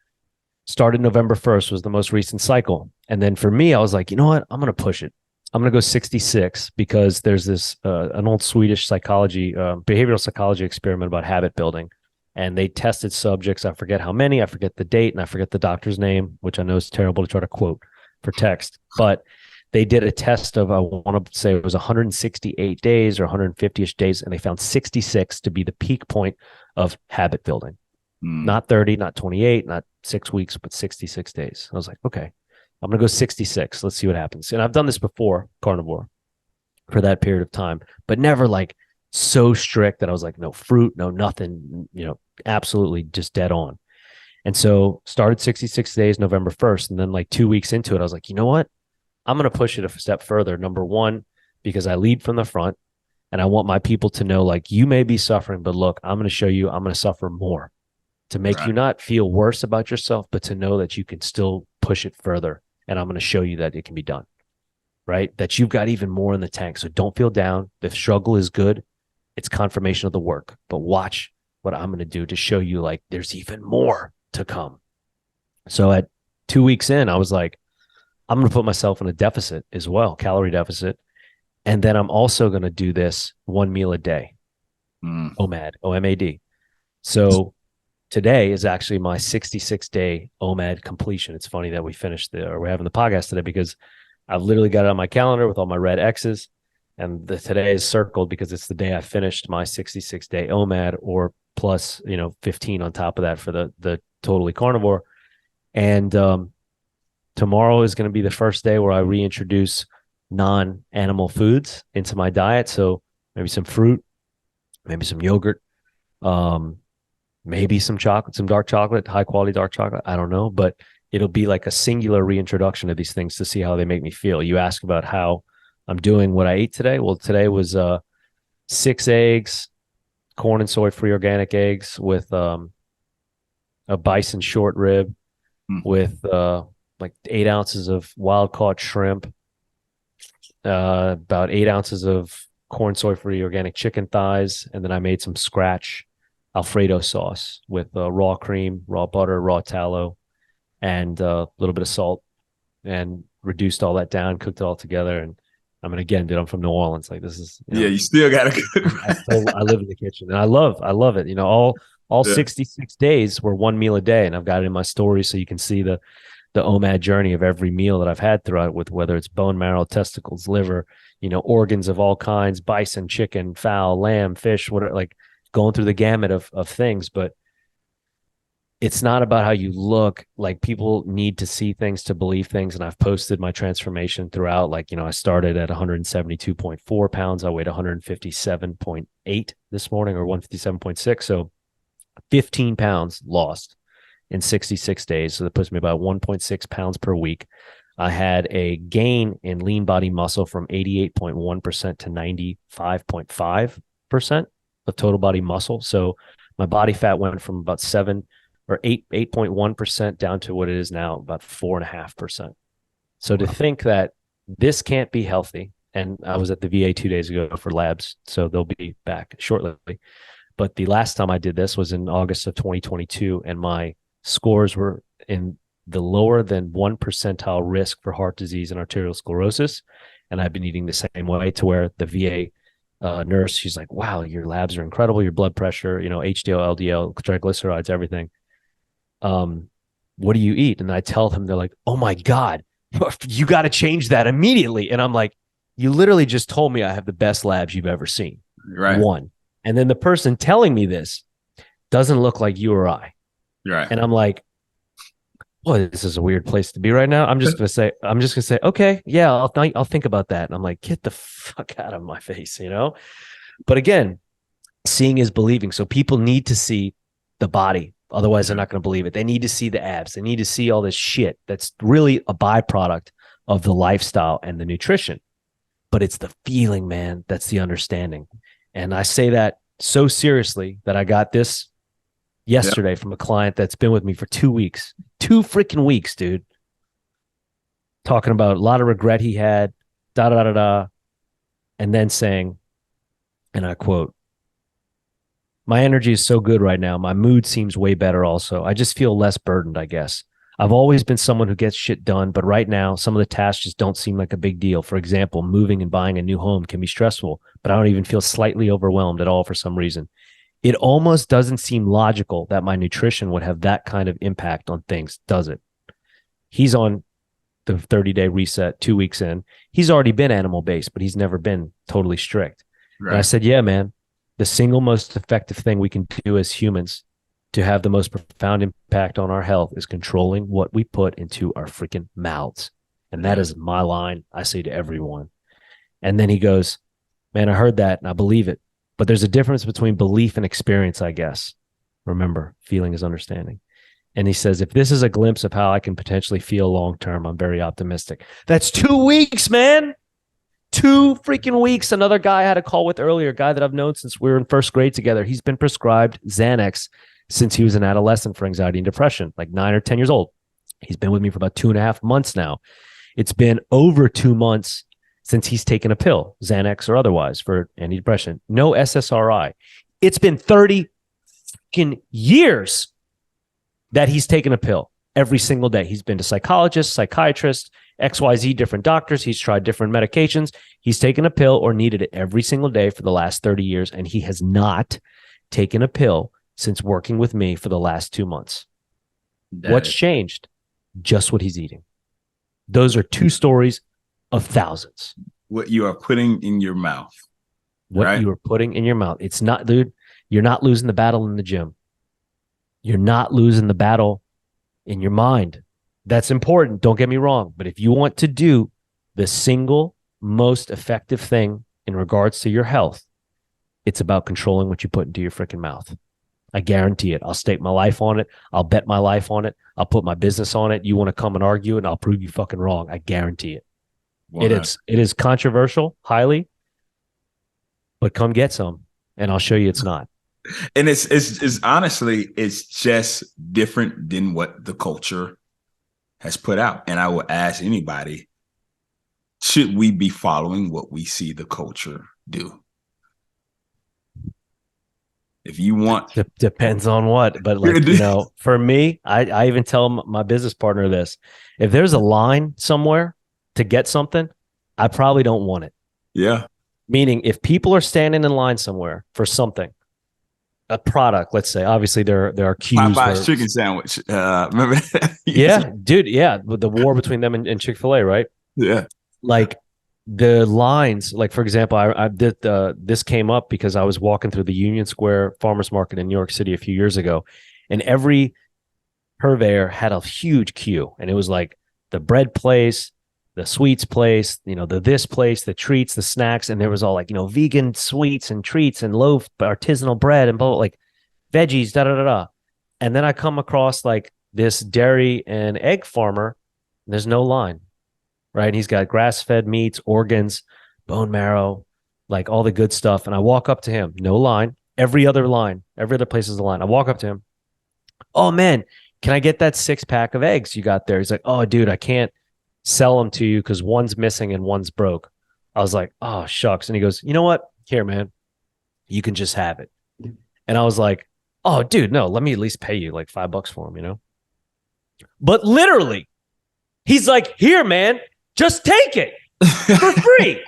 [SPEAKER 2] started November 1st, was the most recent cycle. And then for me, I was like, you know what? I'm going to push it. I'm going to go 66 because there's this an old Swedish psychology, behavioral psychology experiment about habit building. And they tested subjects. I forget how many, I forget the date, and I forget the doctor's name, which I know is terrible to try to quote for text. But they did a test of, I want to say it was 168 days or 150-ish days, and they found 66 to be the peak point of habit building. Not 30, not 28, not 6 weeks, but 66 days. I was like, okay, I'm going to go 66. Let's see what happens. And I've done this before, carnivore, for that period of time, but never like so strict that I was like, no fruit, no nothing, absolutely just dead on. And so started 66 days, November 1st. And then like 2 weeks into it, I was like, you know what? I'm going to push it a step further. Number one, because I lead from the front and I want my people to know, like, you may be suffering, but look, I'm going to show you, I'm going to suffer more to make
[SPEAKER 1] Right.
[SPEAKER 2] you not feel worse about yourself, but to know that you can still push it further. And I'm going to show you that it can be done, right? That you've got even more in the tank. So don't feel down. The struggle is good. It's confirmation of the work, but watch what I'm going to do to show you, like, there's even more to come. So at 2 weeks in, I was like, I'm going to put myself in a deficit as well, calorie deficit. And then I'm also going to do this one meal a day, OMAD, OMAD. So today is actually my 66-day OMAD completion. It's funny that we're having the podcast today because I've literally got it on my calendar with all my red X's. And today is circled because it's the day I finished my 66-day OMAD, or plus, 15 on top of that for the totally carnivore. And tomorrow is going to be the first day where I reintroduce non-animal foods into my diet. So maybe some fruit, maybe some yogurt, maybe some chocolate, some dark chocolate, high quality dark chocolate. I don't know, but it'll be like a singular reintroduction of these things to see how they make me feel. You ask about how I'm doing what I ate today. Well, today was 6 eggs, corn and soy free organic eggs with a bison short rib with like 8 ounces of wild caught shrimp, about 8 ounces of corn soy free organic chicken thighs, and then I made some scratch Alfredo sauce with raw cream, raw butter, raw tallow, and a little bit of salt, and reduced all that down, cooked it all together. And I mean, again, dude, I'm from New Orleans. Like, this is,
[SPEAKER 1] Yeah, you still gotta cook.
[SPEAKER 2] I live in the kitchen, and I love it. All
[SPEAKER 1] Yeah.
[SPEAKER 2] 66 days were one meal a day, and I've got it in my story so you can see the OMAD journey of every meal that I've had throughout, with whether it's bone marrow, testicles, liver, organs of all kinds, bison, chicken, fowl, lamb, fish, whatever, like going through the gamut of things. But it's not about how you look. Like, people need to see things to believe things. And I've posted my transformation throughout. Like, I started at 172.4 pounds. I weighed 157.8 this morning, or 157.6. So 15 pounds lost in 66 days. So that puts me about 1.6 pounds per week. I had a gain in lean body muscle from 88.1% to 95.5% of total body muscle. So my body fat went from about 8.1% down to what it is now, about 4.5%. So to think that this can't be healthy, and I was at the VA 2 days ago for labs, so they'll be back shortly. But the last time I did this was in August of 2022, and my scores were in the lower than 1 percentile risk for heart disease and arterial sclerosis. And I've been eating the same way, to where the VA nurse. She's like, wow, your labs are incredible. Your blood pressure, HDL, LDL, triglycerides, everything. What do you eat? And I tell them, they're like, oh my God, you got to change that immediately. And I'm like, you literally just told me I have the best labs you've ever seen.
[SPEAKER 1] Right.
[SPEAKER 2] One. And then the person telling me this doesn't look like you or I.
[SPEAKER 1] Right.
[SPEAKER 2] And I'm like, well, this is a weird place to be right now. I'm just gonna say, okay, yeah, I'll think about that. And I'm like, get the fuck out of my face, But again, seeing is believing. So people need to see the body. Otherwise, they're not going to believe it. They need to see the abs. They need to see all this shit that's really a byproduct of the lifestyle and the nutrition. But it's the feeling, man. That's the understanding. And I say that so seriously that I got this yesterday from a client that's been with me for 2 weeks. 2 freaking weeks, dude. Talking about a lot of regret he had, da da da da. And then saying, and I quote, my energy is so good right now. My mood seems way better also. I just feel less burdened, I guess. I've always been someone who gets shit done, but right now, some of the tasks just don't seem like a big deal. For example, moving and buying a new home can be stressful, but I don't even feel slightly overwhelmed at all for some reason. It almost doesn't seem logical that my nutrition would have that kind of impact on things, does it? He's on the 30-day reset, 2 weeks in. He's already been animal-based, but he's never been totally strict. Right. And I said, yeah, man, the single most effective thing we can do as humans to have the most profound impact on our health is controlling what we put into our freaking mouths. And that is my line I say to everyone. And then he goes, man, I heard that and I believe it. But there's a difference between belief and experience, I guess. Remember, feeling is understanding. And he says, if this is a glimpse of how I can potentially feel long-term, I'm very optimistic. That's 2 weeks, man. 2 freaking weeks. Another guy I had a call with earlier, a guy that I've known since we were in first grade together. He's been prescribed Xanax since he was an adolescent for anxiety and depression, like 9 or 10 years old. He's been with me for about 2.5 months now. It's been over 2 months since he's taken a pill, Xanax or otherwise, for antidepressant. No SSRI. It's been 30 freaking years that he's taken a pill every single day. He's been to psychologists, psychiatrists, XYZ different doctors. He's tried different medications. He's taken a pill or needed it every single day for the last 30 years. And he has not taken a pill since working with me for the last 2 months. What's changed? Just what he's eating. Those are 2 stories of thousands.
[SPEAKER 1] What you are putting in your mouth.
[SPEAKER 2] What you are putting in your mouth. It's not, dude, you're not losing the battle in the gym. You're not losing the battle in your mind. That's important. Don't get me wrong. But if you want to do the single most effective thing in regards to your health, it's about controlling what you put into your freaking mouth. I guarantee it. I'll stake my life on it. I'll bet my life on it. I'll put my business on it. You want to come and argue and I'll prove you fucking wrong. I guarantee it. It is controversial, highly, but come get some and I'll show you it's not.
[SPEAKER 1] And it's honestly, it's just different than what the culture has put out. And I will ask anybody, should we be following what we see the culture do? If you want,
[SPEAKER 2] depends on what, but like, for me, I even tell my business partner this: if there's a line somewhere to get something, I probably don't want it.
[SPEAKER 1] Yeah.
[SPEAKER 2] Meaning, if people are standing in line somewhere for something, a product, let's say, obviously there are cues.
[SPEAKER 1] Popeye's chicken sandwich. Remember that?
[SPEAKER 2] Yeah, dude. Yeah, with the war between them and Chick-fil-A, right?
[SPEAKER 1] Yeah.
[SPEAKER 2] Like the lines, like for example, I did this came up because I was walking through the Union Square Farmers Market in New York City a few years ago, and every purveyor had a huge queue, and it was like the bread place, the sweets place, the this place, the treats, the snacks, and there was all like vegan sweets and treats and loaf artisanal bread and like veggies, da da da da. And then I come across like this dairy and egg farmer, and there's no line. Right. He's got grass-fed meats, organs, bone marrow, like all the good stuff. And I walk up to him, no line, every other place is a line. I walk up to him. Oh man, can I get that 6-pack of eggs you got there? He's like, oh dude, I can't sell them to you because one's missing and one's broke. I was like, oh shucks. And he goes, you know what? Here, man, you can just have it. And I was like, oh dude, no, let me at least pay you like $5 for them, But literally, he's like, here, man. Just take it for free.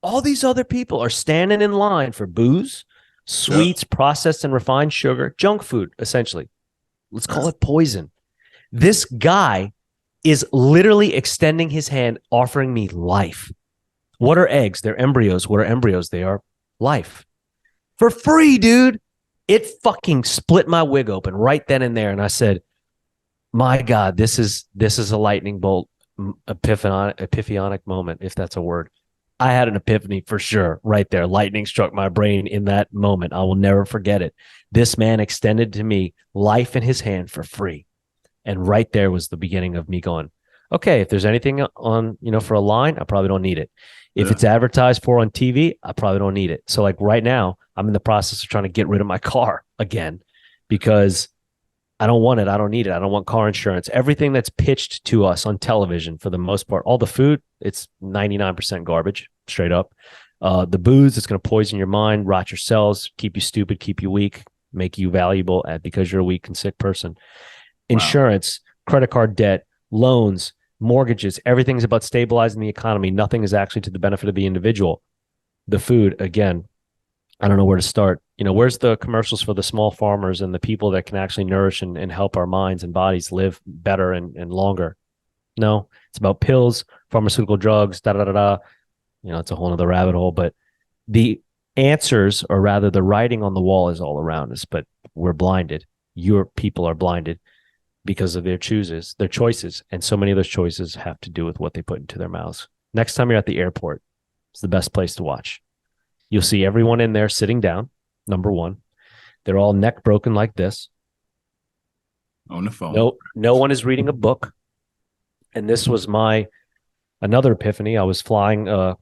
[SPEAKER 2] All these other people are standing in line for booze,
[SPEAKER 1] Yep.
[SPEAKER 2] sweets, processed and refined sugar, junk food, essentially. Let's call
[SPEAKER 1] That's,
[SPEAKER 2] it poison. This guy is literally extending his hand, offering me life. What are eggs? They're embryos. What are embryos? They are life. For free, dude. It fucking split my wig open right then and there. And I said, my God, this is a lightning bolt epiphanic moment, if that's a word. I had an epiphany for sure right there. Lightning struck my brain in that moment. I will never forget it. This man extended to me life in his hand for free. And right there was the beginning of me going, okay, if there's anything on, for a line, I probably don't need it. If
[SPEAKER 1] yeah.
[SPEAKER 2] it's advertised for on TV, I probably don't need it. So like right now, I'm in the process of trying to get rid of my car again because I don't want it. I don't need it. I don't want car insurance. Everything that's pitched to us on television, for the most part, all the food, it's 99% garbage, straight up. The booze, it's going to poison your mind, rot your cells, keep you stupid, keep you weak, make you valuable because you're a weak and sick person.
[SPEAKER 1] Wow.
[SPEAKER 2] Insurance, credit card debt, loans, mortgages, everything's about stabilizing the economy. Nothing is actually to the benefit of the individual. The food, again, I don't know where to start. Where's the commercials for the small farmers and the people that can actually nourish and help our minds and bodies live better and longer? No, it's about pills, pharmaceutical drugs, da da da da. It's a whole other rabbit hole. But the answers, or rather, the writing on the wall is all around us, but we're blinded. Your people are blinded because of their choices. And so many of those choices have to do with what they put into their mouths. Next time you're at the airport, it's the best place to watch. You'll see everyone in there sitting down, number one. They're all neck broken like this.
[SPEAKER 1] On the phone.
[SPEAKER 2] No one is reading a book. And this was another epiphany. I was flying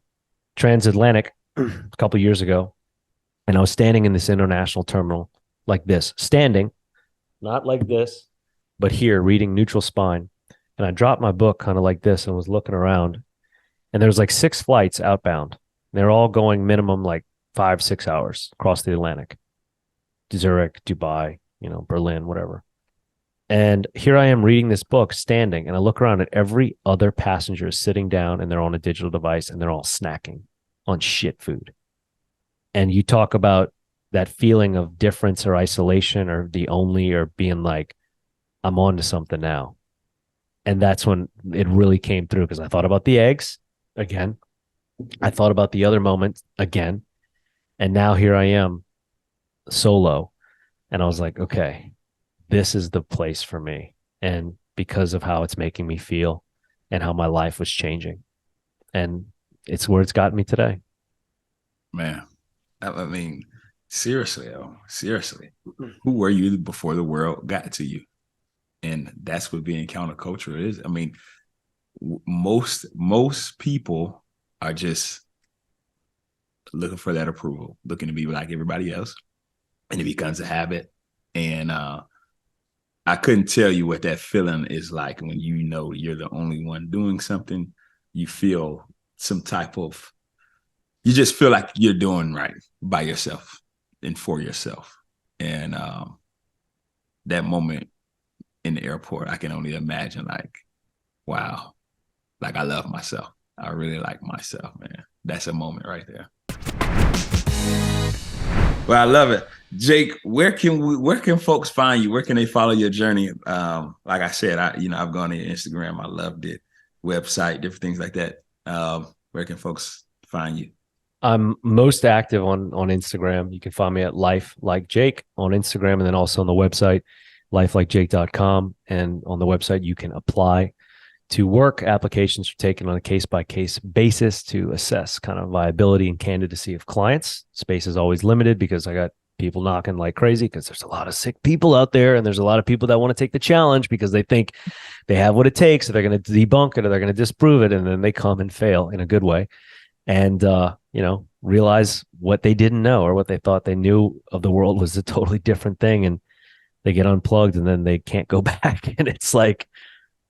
[SPEAKER 2] transatlantic a couple of years ago, and I was standing in this international terminal like this, standing, not like this, but here, reading Neutral Spine. And I dropped my book kind of like this and was looking around. And there was like 6 flights outbound. They're all going minimum like 5-6 hours across the Atlantic. Zurich, Dubai, Berlin, whatever. And here I am reading this book, standing, and I look around, and every other passenger is sitting down and they're on a digital device and they're all snacking on shit food. And you talk about that feeling of difference or isolation or or being like, I'm on to something now. And that's when it really came through, because I thought about the eggs again. I thought about the other moment again. And now here I am solo. And I was like, okay, this is the place for me. And because of how it's making me feel and how my life was changing. And it's where it's gotten me today.
[SPEAKER 1] Man, I mean, seriously, seriously. Who were you before the world got to you? And that's what being countercultural is. I mean, most people are just looking for that approval, looking to be like everybody else, and it becomes a habit. And I couldn't tell you what that feeling is like when you're the only one doing something. You feel some type of, you just feel like you're doing right by yourself and for yourself. And that moment in the airport, I can only imagine, like, wow, like I love myself. I really like myself, man. That's a moment right there. Well, I love it. Jake, where can folks find you? Where can they follow your journey? Like I said, I've gone to your Instagram. I loved it. Website, different things like that. Where can folks find you?
[SPEAKER 2] I'm most active on Instagram. You can find me at Life Like Jake on Instagram, and then also on the website, lifelikejake.com. And on the website, you can apply to work. Applications are taken on a case-by-case basis to assess kind of viability and candidacy of clients. Space is always limited because I got people knocking like crazy, because there's a lot of sick people out there, and there's a lot of people that want to take the challenge because they think they have what it takes, so they're going to debunk it or they're going to disprove it, and then they come and fail in a good way. And realize what they didn't know, or what they thought they knew of the world was a totally different thing, and they get unplugged and then they can't go back. And it's like,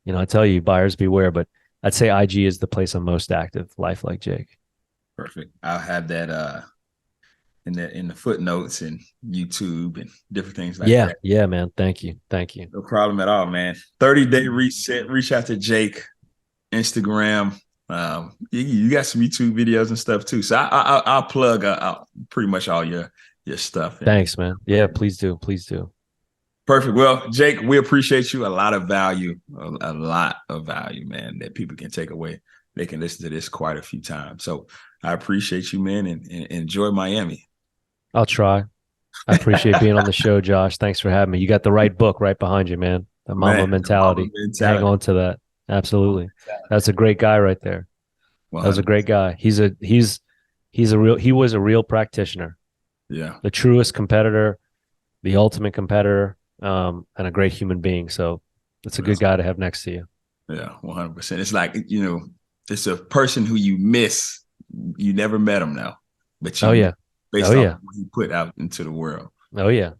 [SPEAKER 2] I tell you, buyers beware. But I'd say IG is the place I'm most active. Life Like Jake.
[SPEAKER 1] Perfect. I'll have that in the footnotes and YouTube and different things like that.
[SPEAKER 2] Yeah, man. Thank you.
[SPEAKER 1] No problem at all, man. 30-day reset. Reach out to Jake. Instagram, You got some YouTube videos and stuff too. So I'll plug pretty much all your stuff and
[SPEAKER 2] Thanks, man. Yeah, please do. Please do.
[SPEAKER 1] perfect. Well, Jake, we appreciate you. A lot of value, a lot of value, man, that people can take away. They can listen to this quite a few times. So I appreciate you, man, and enjoy Miami.
[SPEAKER 2] I'll try. I appreciate being on the show, Josh. Thanks for having me. You got the right book right behind you, man. The Mama
[SPEAKER 1] Man, the mama
[SPEAKER 2] mentality. Hang
[SPEAKER 1] mentality.
[SPEAKER 2] on to that.
[SPEAKER 1] Mama
[SPEAKER 2] Absolutely.
[SPEAKER 1] mentality.
[SPEAKER 2] That's a great guy right there. That was a
[SPEAKER 1] 100.
[SPEAKER 2] great guy. He was a real practitioner,
[SPEAKER 1] Yeah.
[SPEAKER 2] the truest competitor, the ultimate competitor, and a great human being. So it's a
[SPEAKER 1] Yeah.
[SPEAKER 2] good guy to have next to you.
[SPEAKER 1] Yeah. 100%. It's like, it's a person who you miss. You never met him now, but
[SPEAKER 2] Oh
[SPEAKER 1] you
[SPEAKER 2] yeah.
[SPEAKER 1] miss based
[SPEAKER 2] Oh
[SPEAKER 1] off
[SPEAKER 2] yeah.
[SPEAKER 1] of what he put out into the world.
[SPEAKER 2] Oh yeah.